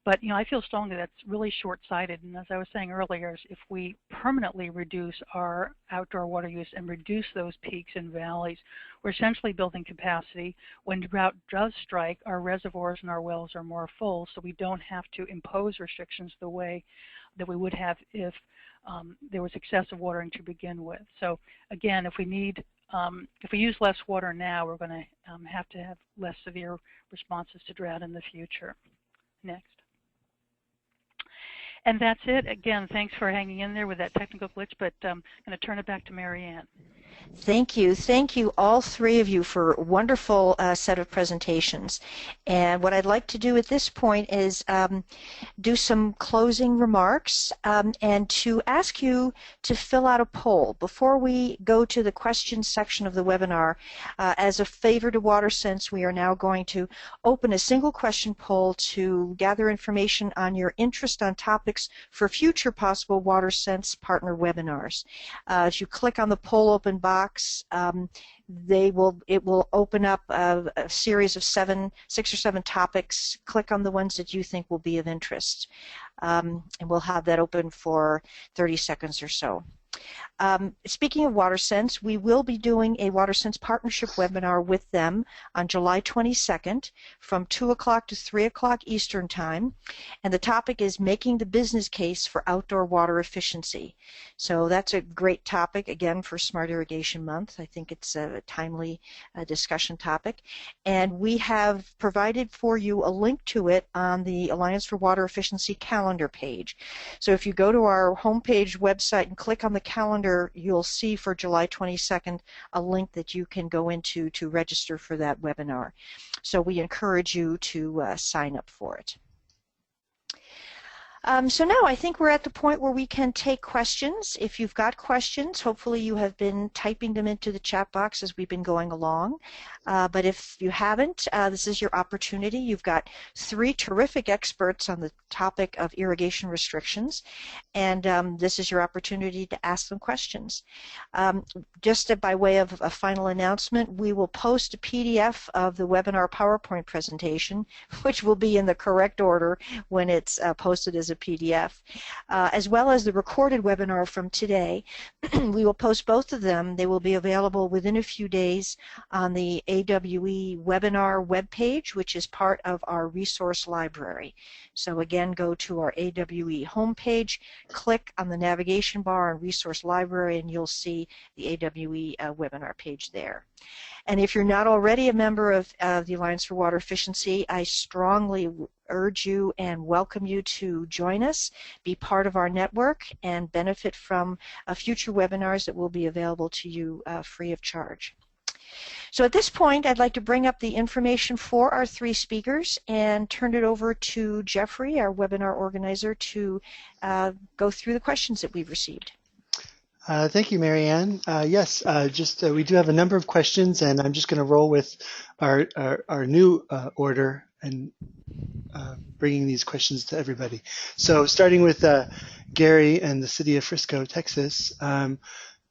But, you know, I feel strongly that's really short-sighted. And as I was saying earlier, if we permanently reduce our outdoor water use and reduce those peaks and valleys, we're essentially building capacity. When drought does strike, our reservoirs and our wells are more full, so we don't have to impose restrictions the way that we would have if there was excessive watering to begin with. So again, if we use less water now, we're going to have less severe responses to drought in the future. Next. And that's it. Again, thanks for hanging in there with that technical glitch, but I'm going to turn it back to Mary Ann. Thank you. Thank you, all three of you, for a wonderful set of presentations. And what I'd like to do at this point is do some closing remarks and to ask you to fill out a poll. Before we go to the questions section of the webinar, as a favor to WaterSense, we are now going to open a single question poll to gather information on your interest on topics for future possible WaterSense partner webinars. As you click on the poll open box, it will open up a series of 6 or 7 topics. Click on the ones that you think will be of interest, and we'll have that open for 30 seconds or so. Speaking of WaterSense, we will be doing a WaterSense partnership webinar with them on July 22nd from 2 o'clock to 3 o'clock Eastern Time, and the topic is making the business case for outdoor water efficiency. So that's a great topic, again, for Smart Irrigation Month. I think it's a timely discussion topic, and we have provided for you a link to it on the Alliance for Water Efficiency calendar page. So if you go to our homepage website and click on the calendar, you'll see for July 22nd a link that you can go into to register for that webinar. So we encourage you to sign up for it. So now I think we're at the point where we can take questions. If you've got questions, hopefully you have been typing them into the chat box as we've been going along. But if you haven't, this is your opportunity. You've got 3 terrific experts on the topic of irrigation restrictions, and this is your opportunity to ask them questions. Just by way of a final announcement, we will post a PDF of the webinar PowerPoint presentation, which will be in the correct order when it's posted as a PDF, as well as the recorded webinar from today. We will post both of them. They will be available within a few days on the AWE webinar webpage, which is part of our resource library. So again, go to our AWE homepage, click on the navigation bar on resource library, and you'll see the AWE webinar page there. And if you're not already a member of the Alliance for Water Efficiency, I strongly urge you and welcome you to join us, be part of our network, and benefit from future webinars that will be available to you free of charge. So at this point, I'd like to bring up the information for our 3 speakers and turn it over to Jeffrey, our webinar organizer, to go through the questions that we've received. Thank you, Mary Ann. Yes, we do have a number of questions, and I'm just going to roll with our new order and bringing these questions to everybody. So starting with Gary and the city of Frisco, Texas,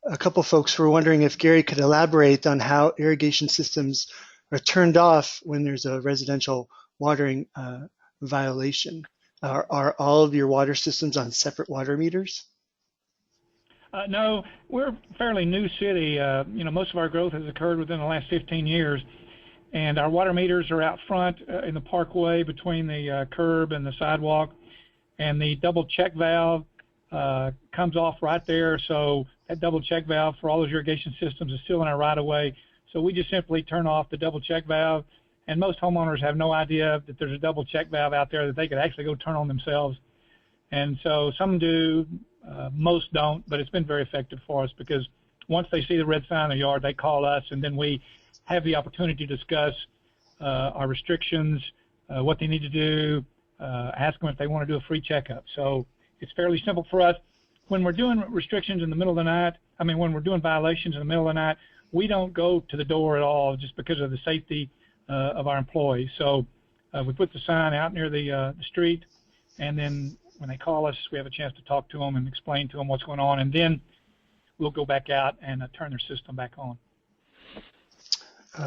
a couple folks were wondering if Gary could elaborate on how irrigation systems are turned off when there's a residential watering violation. Are all of your water systems on separate water meters? No, we're a fairly new city. Most of our growth has occurred within the last 15 years, and our water meters are out front in the parkway between the curb and the sidewalk, and the double check valve comes off right there. So that double check valve for all those irrigation systems is still in our right of way. So we just simply turn off the double check valve, and most homeowners have no idea that there's a double check valve out there that they could actually go turn on themselves. And so some do, most don't, but it's been very effective for us because once they see the red sign in the yard, they call us, and then we have the opportunity to discuss our restrictions, what they need to do, ask them if they want to do a free checkup. So it's fairly simple for us. When we're doing restrictions in the middle of the night, when we're doing violations in the middle of the night, we don't go to the door at all just because of the safety of our employees. So we put the sign out near the street, and then when they call us, we have a chance to talk to them and explain to them what's going on, and then we'll go back out and turn their system back on.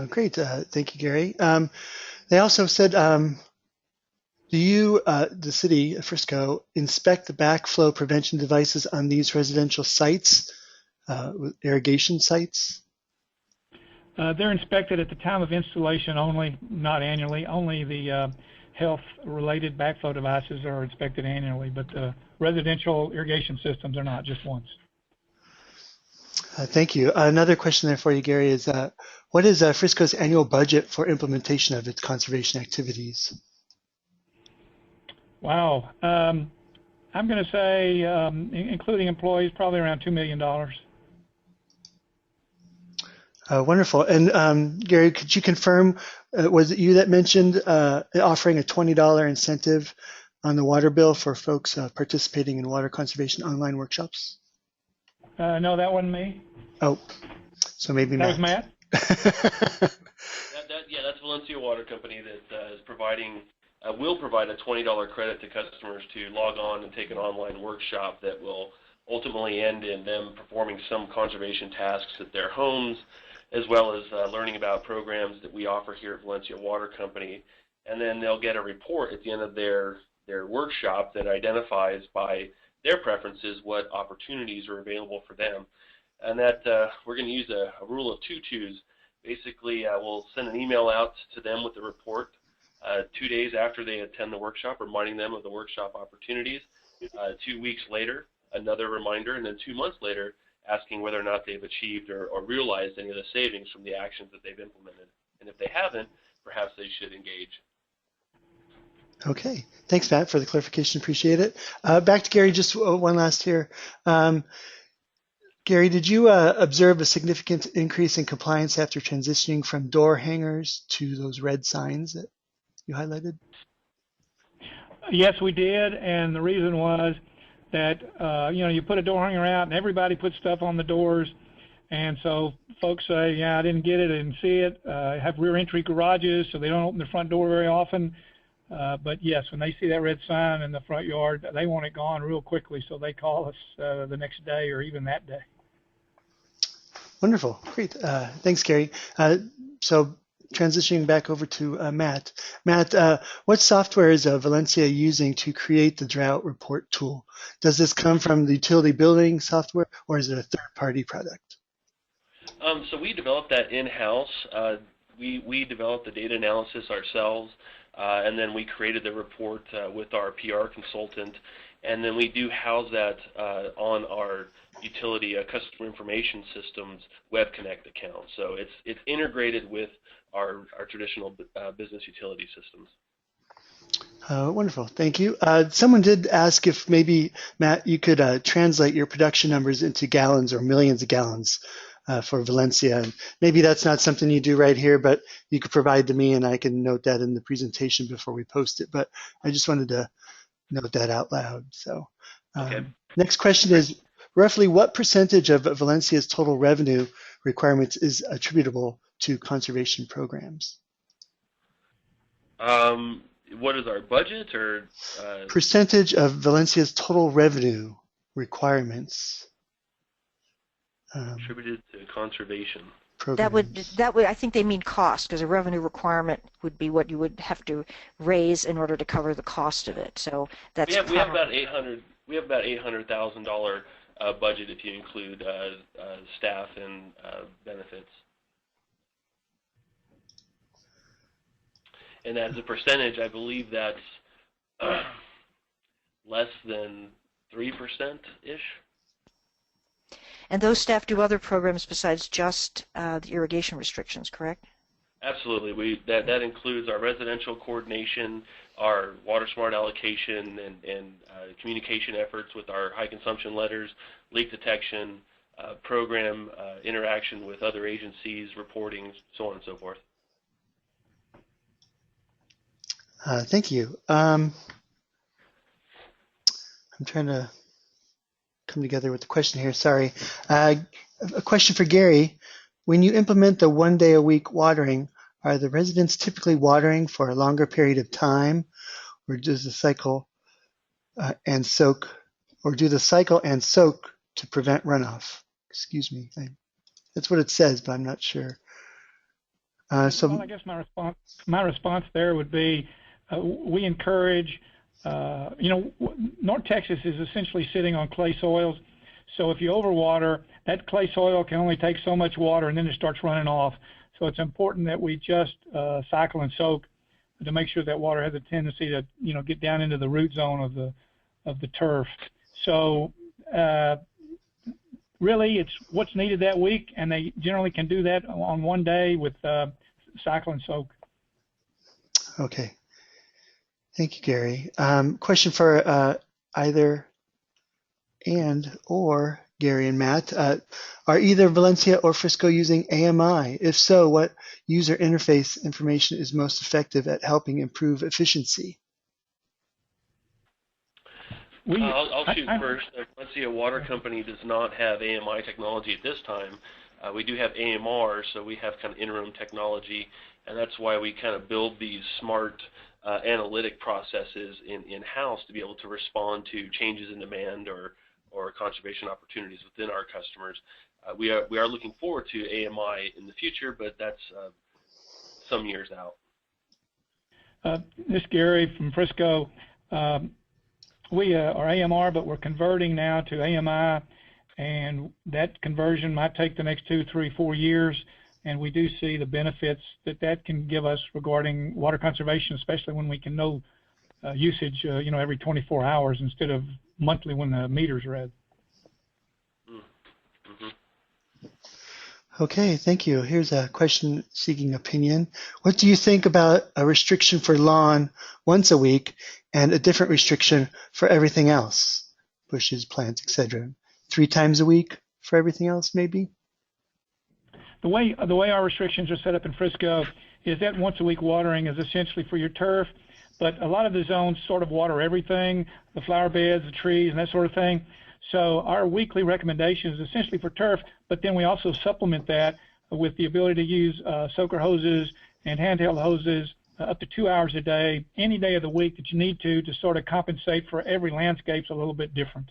Great. Thank you, Gary. They also said, do you, the city of Frisco, inspect the backflow prevention devices on these residential sites, irrigation sites? They're inspected at the time of installation only, not annually. Only the health-related backflow devices are inspected annually, but residential irrigation systems are not, just once. Thank you. Another question there for you, Gary, is what is Frisco's annual budget for implementation of its conservation activities? Wow. I'm going to say, including employees, probably around $2 million. Wonderful. And Gary, could you confirm, was it you that mentioned offering a $20 incentive on the water bill for folks participating in water conservation online workshops? No, that wasn't me. Oh, so maybe Matt. That was Matt? Yeah, that's Valencia Water Company that is providing, will provide a $20 credit to customers to log on and take an online workshop that will ultimately end in them performing some conservation tasks at their homes, as well as learning about programs that we offer here at Valencia Water Company. And then they'll get a report at the end of their workshop that identifies by their preferences what opportunities are available for them. And that we're going to use a rule of 2 2s. Basically, we'll send an email out to them with the report 2 days after they attend the workshop, reminding them of the workshop opportunities. 2 weeks later, another reminder, and then 2 months later, asking whether or not they've achieved or realized any of the savings from the actions that they've implemented. And if they haven't, perhaps they should engage. Okay. Thanks, Matt, for the clarification. Appreciate it. Back to Gary, just one last here. Gary, did you observe a significant increase in compliance after transitioning from door hangers to those red signs that you highlighted? Yes, we did, and the reason was that you put a door hanger out and everybody puts stuff on the doors, and so folks say, yeah, I didn't get it, I didn't see it. Have rear entry garages, so they don't open their front door very often. But yes, when they see that red sign in the front yard, they want it gone real quickly, so they call us the next day or even that day. Wonderful. Great. Thanks, Gary. So transitioning back over to Matt. Matt, what software is Valencia using to create the drought report tool? Does this come from the utility building software, or is it a third-party product? So we developed that in-house. We developed the data analysis ourselves, and then we created the report with our PR consultant. And then we do house that on our utility customer information systems Web Connect account. So it's integrated with our traditional business utility systems. Wonderful. Thank you. Someone did ask if maybe, Matt, you could translate your production numbers into gallons or millions of gallons for Valencia. And maybe that's not something you do right here, but you could provide to me and I can note that in the presentation before we post it. But I just wanted to note that out loud. So okay. Next question is, roughly what percentage of Valencia's total revenue requirements is attributable to conservation programs? What is our budget, or percentage of Valencia's total revenue requirements attributed to conservation? programs. That would I think they mean cost, because a revenue requirement would be what you would have to raise in order to cover the cost of it. So that's we have about $800,000 budget if you include staff and benefits. And as a percentage, I believe that's less than 3%-ish. And those staff do other programs besides just the irrigation restrictions, correct? Absolutely. That includes our residential coordination, our water smart allocation, and communication efforts with our high consumption letters, leak detection, program interaction with other agencies, reporting, so on and so forth. Thank you. I'm trying to come together with the question here. Sorry. A question for Gary. When you implement the 1 day a week watering, are the residents typically watering for a longer period of time, or does the cycle and soak, to prevent runoff? Excuse me. That's what it says, but I'm not sure. Well, I guess my response there would be we encourage. North Texas is essentially sitting on clay soils, so if you overwater, that clay soil can only take so much water, and then it starts running off. So it's important that we just cycle and soak to make sure that water has a tendency to, get down into the root zone of the turf. So really, it's what's needed that week, and they generally can do that on 1 day with cycle and soak. Okay. Thank you, Gary. Question for either or Gary and Matt. Are either Valencia or Frisco using AMI? If so, what user interface information is most effective at helping improve efficiency? I'll shoot first. Valencia Water Company does not have AMI technology at this time. We do have AMR, so we have kind of interim technology, and that's why we kind of build these smart analytic processes in-house to be able to respond to changes in demand or conservation opportunities within our customers. We are looking forward to AMI in the future, but that's some years out. This is Gary from Frisco. We are AMR, but we're converting now to AMI, and that conversion might take the next 2, 3, 4 years. And we do see the benefits that can give us regarding water conservation, especially when we can know usage, every 24 hours instead of monthly when the meter's read. Mm-hmm. Okay, thank you. Here's a question seeking opinion. What do you think about a restriction for lawn once a week and a different restriction for everything else? Bushes, plants, etc. 3 times a week for everything else, maybe? The way our restrictions are set up in Frisco is that once a week watering is essentially for your turf, but a lot of the zones sort of water everything, the flower beds, the trees, and that sort of thing. So our weekly recommendation is essentially for turf, but then we also supplement that with the ability to use soaker hoses and handheld hoses up to 2 hours a day, any day of the week that you need to sort of compensate for every landscape's a little bit different.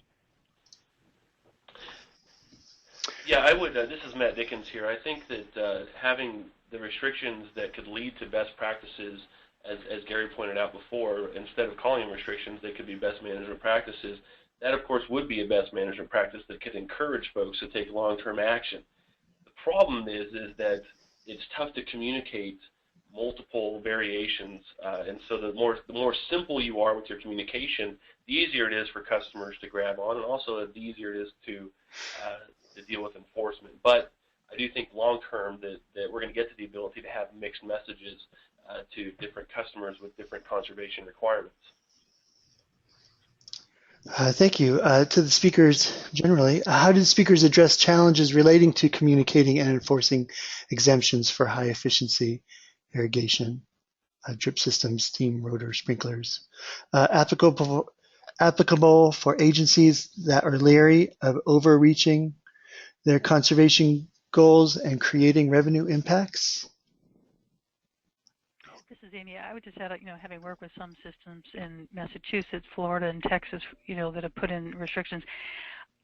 Yeah, I would. This is Matt Dickens here. I think that having the restrictions that could lead to best practices, as Gary pointed out before, instead of calling them restrictions, they could be best management practices. That, of course, would be a best management practice that could encourage folks to take long-term action. The problem is that it's tough to communicate multiple variations, and so the more simple you are with your communication, the easier it is for customers to grab on, and also the easier it is to deal with enforcement. But I do think long-term that we're going to get to the ability to have mixed messages to different customers with different conservation requirements. Thank you. To the speakers generally, how did speakers address challenges relating to communicating and enforcing exemptions for high efficiency irrigation, drip systems, steam rotor sprinklers, applicable for agencies that are leery of overreaching their conservation goals and creating revenue impacts? This is Amy. I would just add, having worked with some systems in Massachusetts, Florida, and Texas, that have put in restrictions,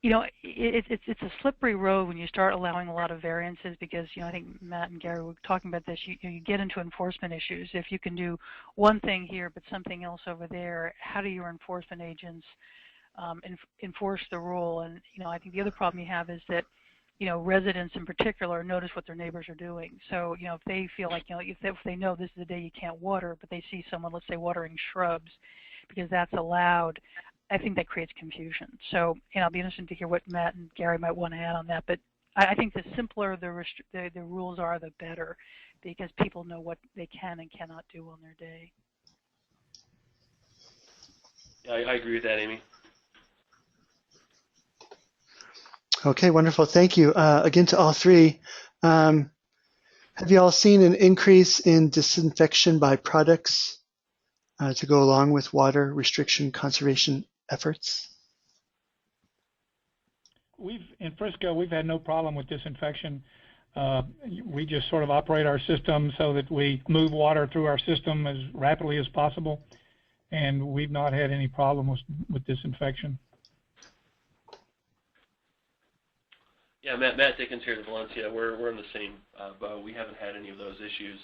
It's a slippery road when you start allowing a lot of variances because, I think Matt and Gary were talking about this. You get into enforcement issues. If you can do one thing here but something else over there, how do your enforcement agents enforce the rule? And, I think the other problem you have is that, residents in particular notice what their neighbors are doing. So, if they feel like, if they know this is the day you can't water, but they see someone, let's say, watering shrubs because that's allowed, I think that creates confusion. So, I'll be interested to hear what Matt and Gary might want to add on that. But I think the simpler the rules are, the better, because people know what they can and cannot do on their day. Yeah, I agree with that, Amy. Okay, wonderful. Thank you. Again to all three. Have you all seen an increase in disinfection by products to go along with water restriction conservation efforts? In Frisco, we've had no problem with disinfection. We just sort of operate our system so that we move water through our system as rapidly as possible, and we've not had any problem with disinfection. Yeah, Matt Dickens here at Valencia. We're in the same boat. We haven't had any of those issues.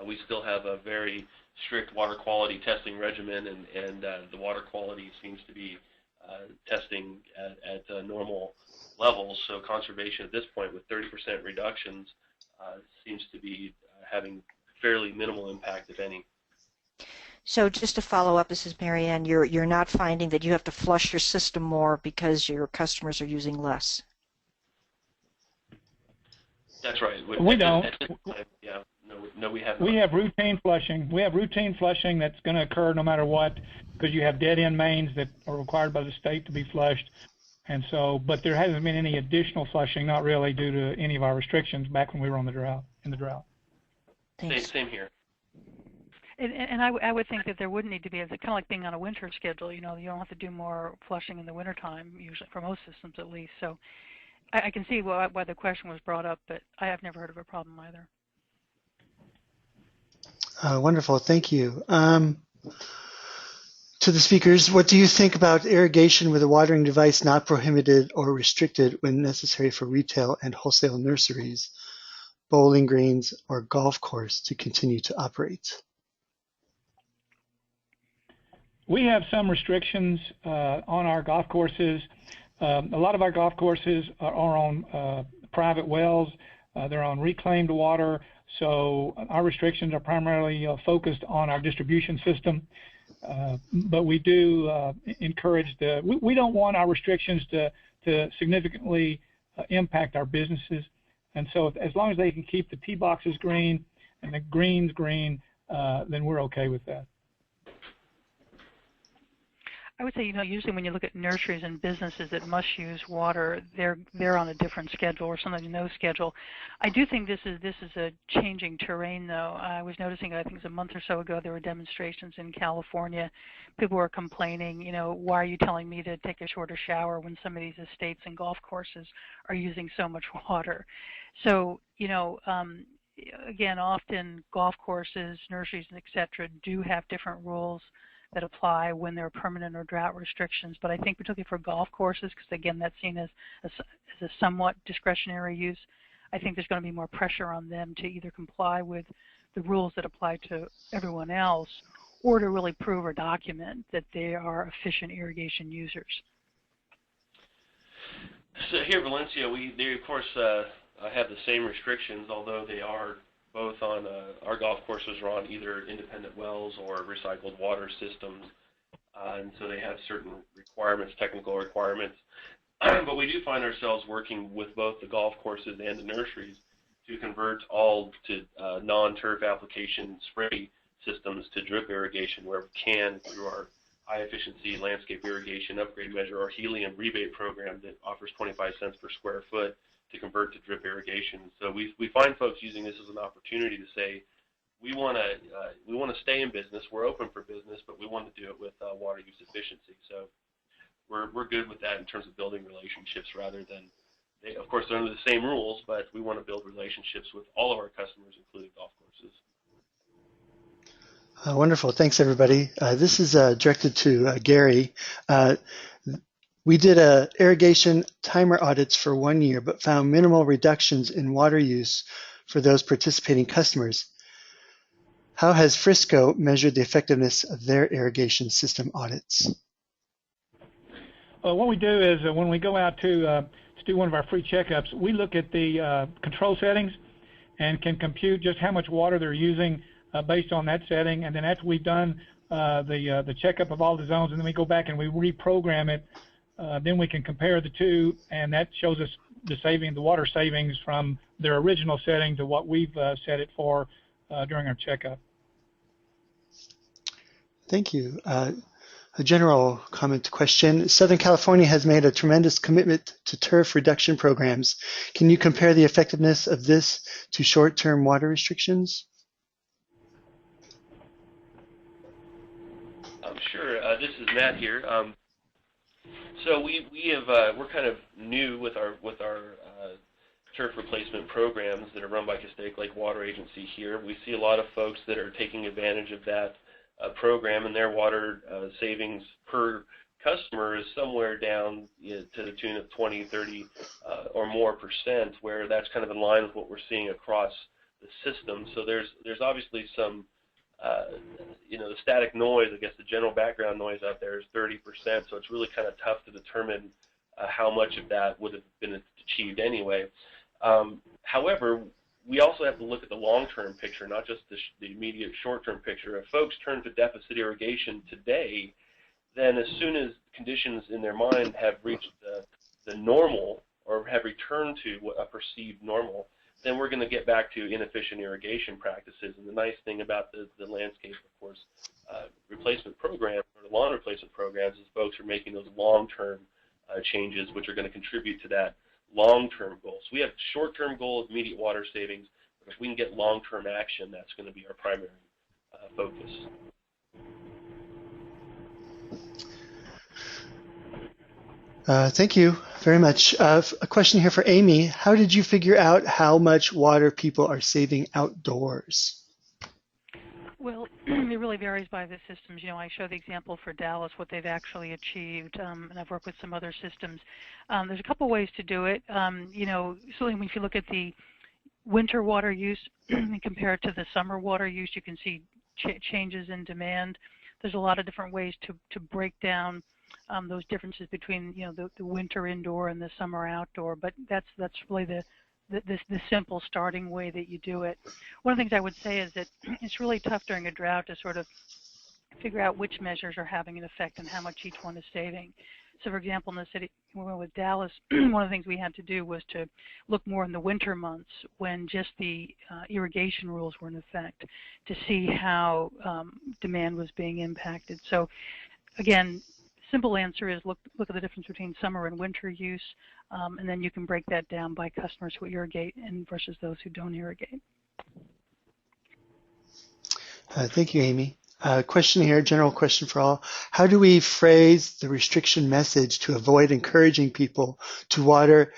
We still have a very strict water quality testing regimen, and the water quality seems to be testing at normal levels. So conservation at this point with 30% reductions seems to be having fairly minimal impact, if any. So just to follow up, this is Marianne, you're not finding that you have to flush your system more because your customers are using less? That's right. We don't. Yeah, no, we have not. We have routine flushing. We have routine flushing that's going to occur no matter what, because you have dead-end mains that are required by the state to be flushed. And so, but there hasn't been any additional flushing, not really due to any of our restrictions back when we were on the drought, in the drought. Thanks. Same here. And I would think that there wouldn't need to be, it's kind of like being on a winter schedule. You don't have to do more flushing in the wintertime, usually, for most systems at least. So I can see why the question was brought up, but I have never heard of a problem either. Wonderful, thank you. To the speakers, what do you think about irrigation with a watering device not prohibited or restricted when necessary for retail and wholesale nurseries, bowling greens, or golf course to continue to operate? We have some restrictions on our golf courses. A lot of our golf courses are on private wells. They're on reclaimed water. So our restrictions are primarily focused on our distribution system. But we do encourage we don't want our restrictions to significantly impact our businesses. And so as long as they can keep the tee boxes green and the greens green, then we're okay with that. I would say, usually when you look at nurseries and businesses that must use water, they're on a different schedule or sometimes no schedule. I do think this is a changing terrain, though. I was noticing, I think it was a month or so ago, there were demonstrations in California. People were complaining, why are you telling me to take a shorter shower when some of these estates and golf courses are using so much water? So, again, often golf courses, nurseries, and et cetera, do have different rules that apply when there are permanent or drought restrictions. But I think particularly for golf courses, because again, that's seen as a somewhat discretionary use, I think there's going to be more pressure on them to either comply with the rules that apply to everyone else or to really prove or document that they are efficient irrigation users. So here in Valencia, they of course have the same restrictions, although they are both on our golf courses are on either independent wells or recycled water systems, and so they have certain requirements, technical requirements. But we do find ourselves working with both the golf courses and the nurseries to convert all to non-turf application spray systems to drip irrigation where we can through our high-efficiency landscape irrigation upgrade measure or helium rebate program that offers 25 cents per square foot to convert to drip irrigation. So we find folks using this as an opportunity to say, we want to stay in business. We're open for business, but we want to do it with water use efficiency. So we're good with that in terms of building relationships rather than, of course, they're under the same rules, but we want to build relationships with all of our customers, including golf courses. Wonderful. Thanks, everybody. This is directed to Gary. We did irrigation timer audits for 1 year, but found minimal reductions in water use for those participating customers. How has Frisco measured the effectiveness of their irrigation system audits? What we do is when we go out to do one of our free checkups, we look at the control settings and can compute just how much water they're using based on that setting. And then after we've done the checkup of all the zones, and then we go back and we reprogram it, then we can compare the two, and that shows us the water savings from their original setting to what we've set it for during our checkup. Thank you. A general comment question. Southern California has made a tremendous commitment to turf reduction programs. Can you compare the effectiveness of this to short-term water restrictions? Sure. This is Matt here. So we're kind of new with our turf replacement programs that are run by Castaic Lake Water Agency here. We see a lot of folks that are taking advantage of that program, and their water savings per customer is somewhere down to the tune of 20, 30 or more %, where that's kind of in line with what we're seeing across the system. So there's obviously some the static noise, I guess the general background noise out there is 30%, so it's really kind of tough to determine how much of that would have been achieved anyway. However, we also have to look at the long-term picture, not just the immediate short-term picture. If folks turn to deficit irrigation today, then as soon as conditions in their mind have reached the normal or have returned to a perceived normal, then we're going to get back to inefficient irrigation practices. And the nice thing about the landscape, of course, replacement program or the lawn replacement programs is folks are making those long-term changes, which are going to contribute to that long-term goal. So we have short-term goals, immediate water savings, but if we can get long-term action, that's going to be our primary focus. Thank you very much. A question here for Amy. How did you figure out how much water people are saving outdoors? Well, it really varies by the systems. I show the example for Dallas, what they've actually achieved, and I've worked with some other systems. There's a couple ways to do it. Certainly if you look at the winter water use and compare it to the summer water use, you can see changes in demand. There's a lot of different ways to break down those differences between the winter indoor and the summer outdoor, but that's really the simple starting way that you do it. One of the things I would say is that it's really tough during a drought to sort of figure out which measures are having an effect and how much each one is saving. So for example, in the city, when we went with Dallas, one of the things we had to do was to look more in the winter months when just the irrigation rules were in effect to see how demand was being impacted. So again, simple answer is look at the difference between summer and winter use, and then you can break that down by customers who irrigate and versus those who don't irrigate. Thank you, Amy. Question here, general question for all. How do we phrase the restriction message to avoid encouraging people to water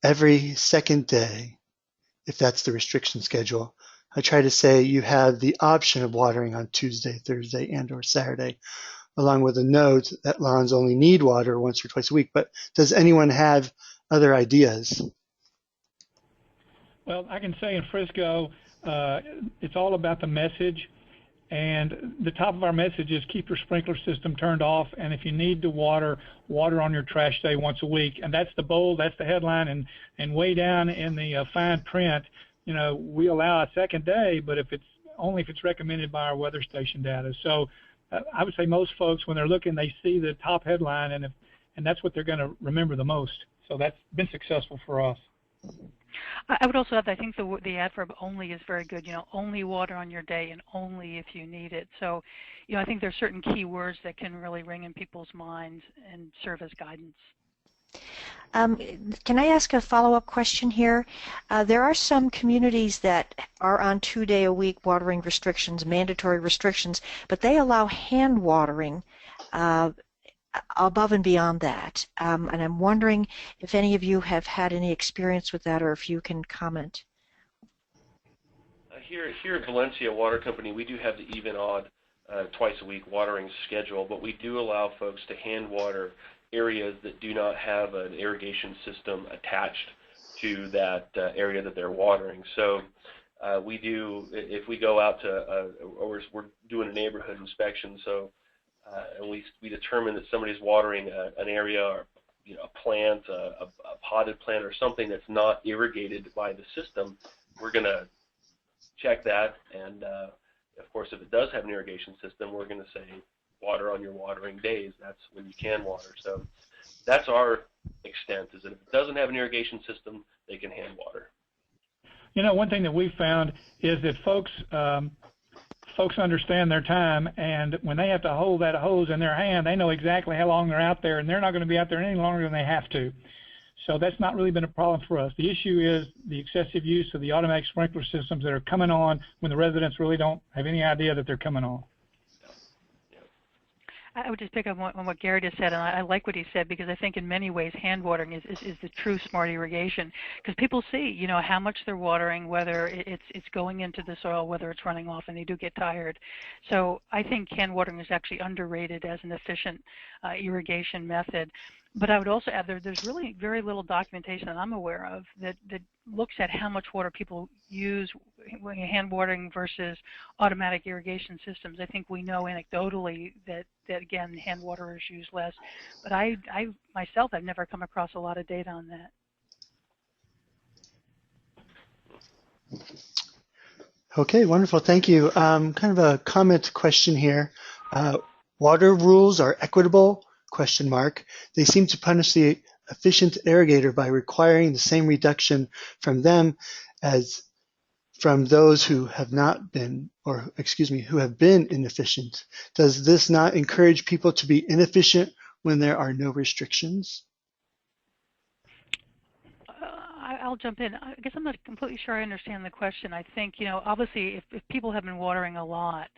every second day, if that's the restriction schedule? I try to say you have the option of watering on Tuesday, Thursday, and or Saturday, along with a note that lawns only need water once or twice a week. But does anyone have other ideas? Well, I can say in Frisco, it's all about the message. And the top of our message is keep your sprinkler system turned off. And if you need to water on your trash day once a week. And that's the bold, that's the headline. And way down in the fine print, we allow a second day, but if it's recommended by our weather station data. So I would say most folks, when they're looking, they see the top headline, and that's what they're going to remember the most. So that's been successful for us. I would also add, I think the adverb only is very good. Only water on your day and only if you need it. So, I think there's certain key words that can really ring in people's minds and serve as guidance. Can I ask a follow-up question here? There are some communities that are on 2-day-a-week watering restrictions, mandatory restrictions, but they allow hand watering above and beyond that. And I'm wondering if any of you have had any experience with that or if you can comment. Here at Valencia Water Company, we do have the even-odd twice-a-week watering schedule, but we do allow folks to hand water areas that do not have an irrigation system attached to that area that they're watering. So we do, if we go out to, or we're doing a neighborhood inspection, so and we determine that somebody's watering an area or a plant, a potted plant or something that's not irrigated by the system, we're going to check that, and of course if it does have an irrigation system, we're going to say water on your watering days. That's when you can water. So that's our extent, is that if it doesn't have an irrigation system, they can hand water. One thing that we found is that folks understand their time, and when they have to hold that hose in their hand, they know exactly how long they're out there, and they're not going to be out there any longer than they have to. So that's not really been a problem for us. The issue is the excessive use of the automatic sprinkler systems that are coming on when the residents really don't have any idea that they're coming on. I would just pick up on what Gary just said, and I like what he said, because I think in many ways hand watering is the true smart irrigation, because people see, how much they're watering, whether it's going into the soil, whether it's running off, and they do get tired. So I think hand watering is actually underrated as an efficient irrigation method. But I would also add there's really very little documentation that I'm aware of that looks at how much water people use when hand watering versus automatic irrigation systems. I think we know anecdotally that again, hand waterers use less. But I myself, I've never come across a lot of data on that. Okay, wonderful. Thank you. Kind of a comment question here. Water rules are equitable? ? They seem to punish the efficient irrigator by requiring the same reduction from them as from those who have not been, or excuse me, who have been inefficient. Does this not encourage people to be inefficient when there are no restrictions? I'll jump in. I guess I'm not completely sure I understand the question. I think, obviously if people have been watering a lot,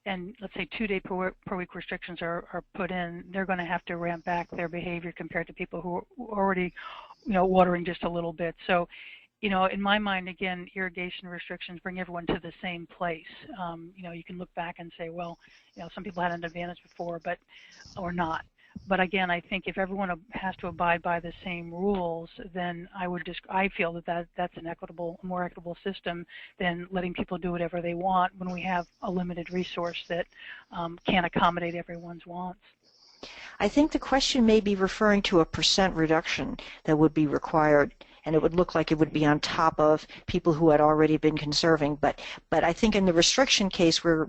and let's say 2-day per week restrictions are put in, they're going to have to ramp back their behavior compared to people who are already, watering just a little bit. So, in my mind, again, irrigation restrictions bring everyone to the same place. You can look back and say, well, some people had an advantage before, or not. But again, I think if everyone has to abide by the same rules, then I feel that's an more equitable system than letting people do whatever they want when we have a limited resource that can't accommodate everyone's wants. I think the question may be referring to a % reduction that would be required, and it would look like it would be on top of people who had already been conserving. But I think in the restriction case, we're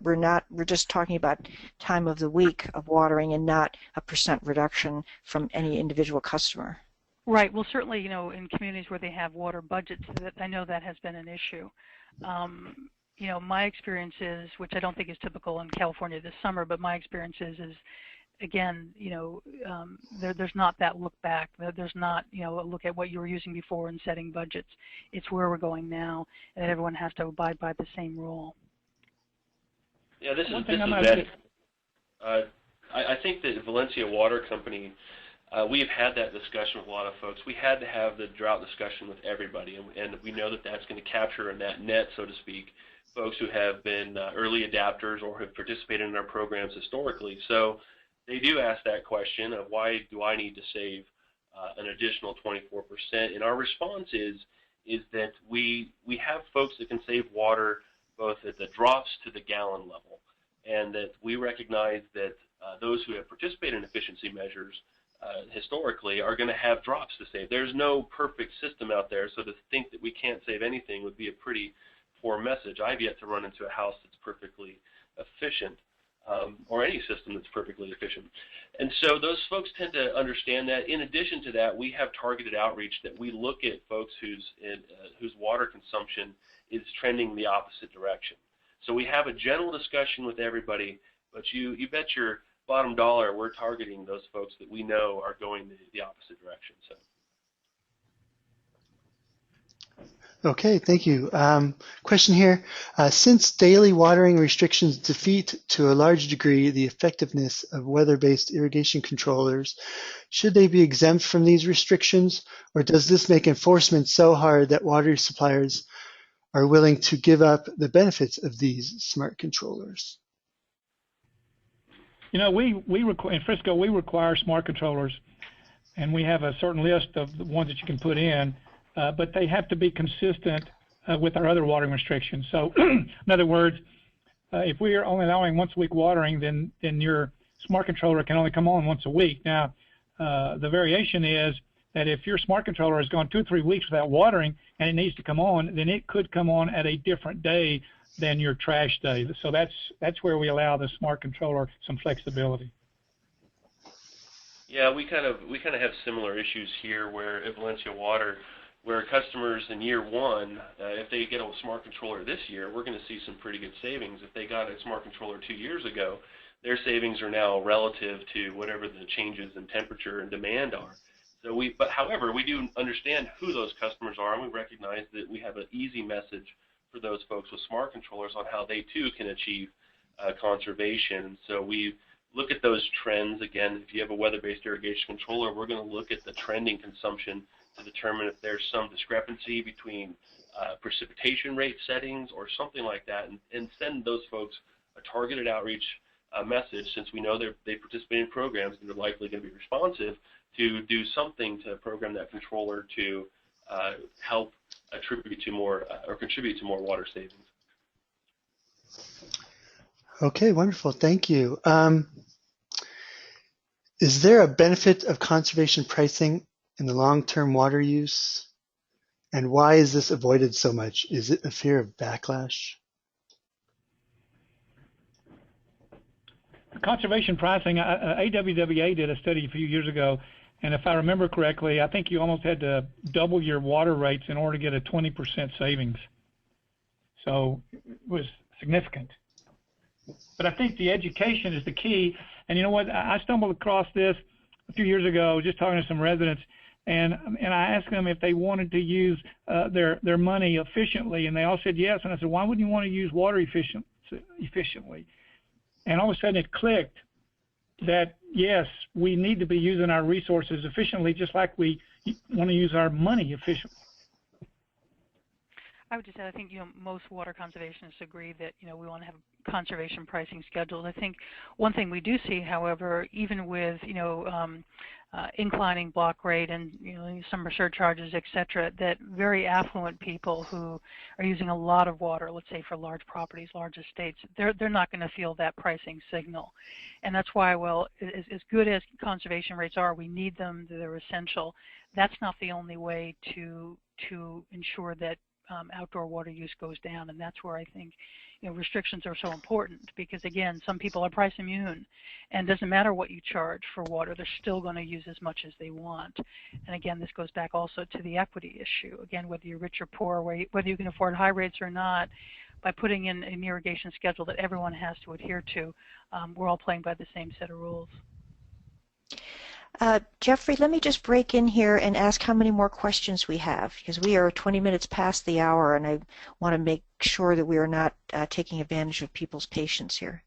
just talking about time of the week of watering and not a % reduction from any individual customer. Right. Well, certainly, in communities where they have water budgets, I know that has been an issue. My experience is, which I don't think is typical in California this summer, but my experience is again, there's not that look back. There's not, a look at what you were using before and setting budgets. It's where we're going now, and everyone has to abide by the same rule. Yeah, this is Ben. I think that Valencia Water Company, we've had that discussion with a lot of folks. We had to have the drought discussion with everybody, and we know that that's going to capture in that net, so to speak, folks who have been early adapters or have participated in our programs historically. So they do ask that question of why do I need to save an additional 24%? And our response is that we have folks that can save water both at the drops to the gallon level, and that we recognize that those who have participated in efficiency measures historically are going to have drops to save. There's no perfect system out there, so to think that we can't save anything would be a pretty poor message. I've yet to run into a house that's perfectly efficient. Or any system that's perfectly efficient. And so those folks tend to understand that. In addition to that, we have targeted outreach that we look at folks whose water consumption is trending the opposite direction. So we have a general discussion with everybody, but you bet your bottom dollar we're targeting those folks that we know are going the opposite direction. So. Okay, thank you. Question here. Since daily watering restrictions defeat to a large degree the effectiveness of weather-based irrigation controllers, should they be exempt from these restrictions, or does this make enforcement so hard that water suppliers are willing to give up the benefits of these smart controllers? You know, in Frisco, we require smart controllers, and we have a certain list of the ones that you can put in, but they have to be consistent with our other watering restrictions. So, in other words, if we are only allowing once a week watering, then your smart controller can only come on once a week. Now, the variation is that if your smart controller has gone 2 or 3 weeks without watering and it needs to come on, then it could come on at a different day than your trash day. So that's where we allow the smart controller some flexibility. Yeah, we kind of have similar issues here where at Valencia Water, where customers in year one, if they get a smart controller this year, we're going to see some pretty good savings. If they got a smart controller 2 years ago, their savings are now relative to whatever the changes in temperature and demand are. So however, we do understand who those customers are, and we recognize that we have an easy message for those folks with smart controllers on how they too can achieve conservation. So we look at those trends. Again, if you have a weather-based irrigation controller, we're going to look at the trending consumption to determine if there's some discrepancy between precipitation rate settings or something like that, and send those folks a targeted outreach message, since we know they participate in programs and they're likely going to be responsive, to do something to program that controller to help attribute to more or contribute to more water savings. Okay, wonderful. Thank you. Is there a benefit of conservation pricing in the long-term water use? And why is this avoided so much? Is it a fear of backlash? Conservation pricing, AWWA did a study a few years ago, and if I remember correctly, I think you almost had to double your water rates in order to get a 20% savings. So it was significant. But I think the education is the key. And you know what? I stumbled across this a few years ago, just talking to some residents, and I asked them if they wanted to use their money efficiently, and they all said yes. And I said, why wouldn't you want to use water efficiently? And all of a sudden it clicked that, yes, we need to be using our resources efficiently, just like we want to use our money efficiently. I would just say, I think, most water conservationists agree that, we want to have conservation pricing scheduled. I think one thing we do see, however, even with, inclining block rate and, summer surcharges, et cetera, that very affluent people who are using a lot of water, let's say for large properties, large estates, they're not going to feel that pricing signal. And that's why, well, as good as conservation rates are, we need them, they're essential. That's not the only way to ensure that outdoor water use goes down, and that's where I think restrictions are so important, because again, some people are price immune, and it doesn't matter what you charge for water, they're still going to use as much as they want. And again, this goes back also to the equity issue. Again, whether you're rich or poor, whether you can afford high rates or not, by putting in an irrigation schedule that everyone has to adhere to, we're all playing by the same set of rules. Jeffrey, let me just break in here and ask how many more questions we have, because we are 20 minutes past the hour, and I want to make sure that we are not taking advantage of people's patience here.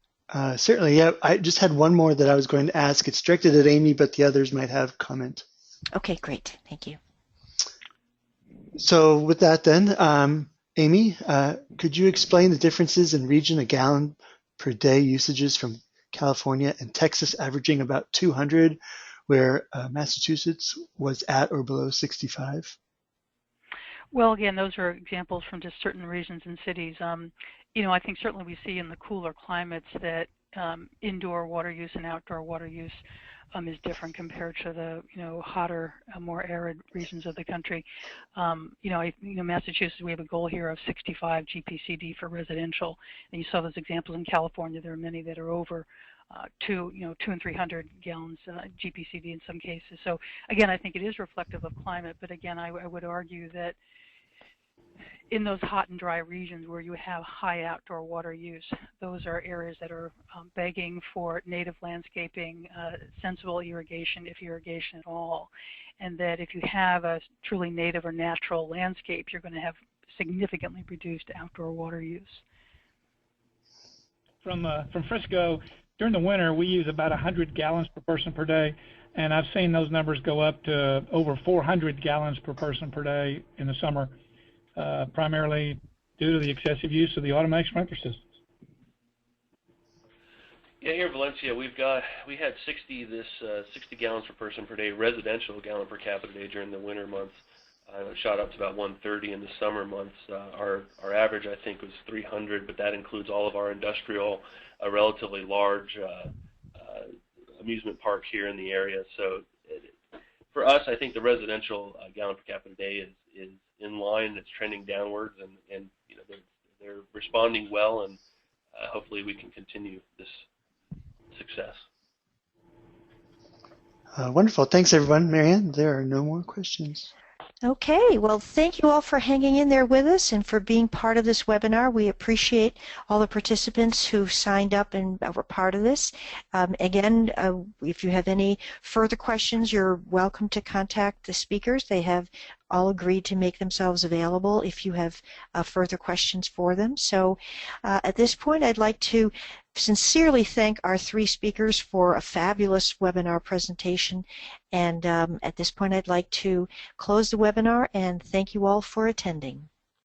Certainly, yeah. I just had one more that I was going to ask. It's directed at Amy, but the others might have comment. Okay, great. Thank you. So with that then, Amy, could you explain the differences in region of gallon per day usages from California and Texas averaging about 200, where Massachusetts was at or below 65? Well, again, those are examples from just certain regions and cities. I think certainly we see in the cooler climates that indoor water use and outdoor water use is different compared to the hotter, more arid regions of the country. Massachusetts, we have a goal here of 65 GPCD for residential, and you saw those examples in California. There are many that are over 2 and 300 gallons GPCD in some cases. So again, I think it is reflective of climate, but again, I would argue that in those hot and dry regions where you have high outdoor water use, those are areas that are begging for native landscaping, sensible irrigation, if irrigation at all, and that if you have a truly native or natural landscape, you're going to have significantly reduced outdoor water use. From Frisco, during the winter, we use about 100 gallons per person per day, and I've seen those numbers go up to over 400 gallons per person per day in the summer, primarily due to the excessive use of the automatic sprinkler systems. Yeah, here in Valencia, we had 60 gallons per person per day, residential gallon per capita day during the winter months. It shot up to about 130 in the summer months. Our average, I think, was 300, but that includes all of our industrial, a relatively large amusement park here in the area. So for us, I think the residential gallon per capita day is in line. It's trending downwards, and you know they're responding well, and hopefully we can continue this success. Wonderful. Thanks, everyone. Marianne, there are no more questions. Okay, well, thank you all for hanging in there with us and for being part of this webinar. We appreciate all the participants who signed up and were part of this. Again, if you have any further questions, you're welcome to contact the speakers. They have all agreed to make themselves available if you have further questions for them. So at this point, I'd like to sincerely thank our three speakers for a fabulous webinar presentation. And at this point, I'd like to close the webinar and thank you all for attending.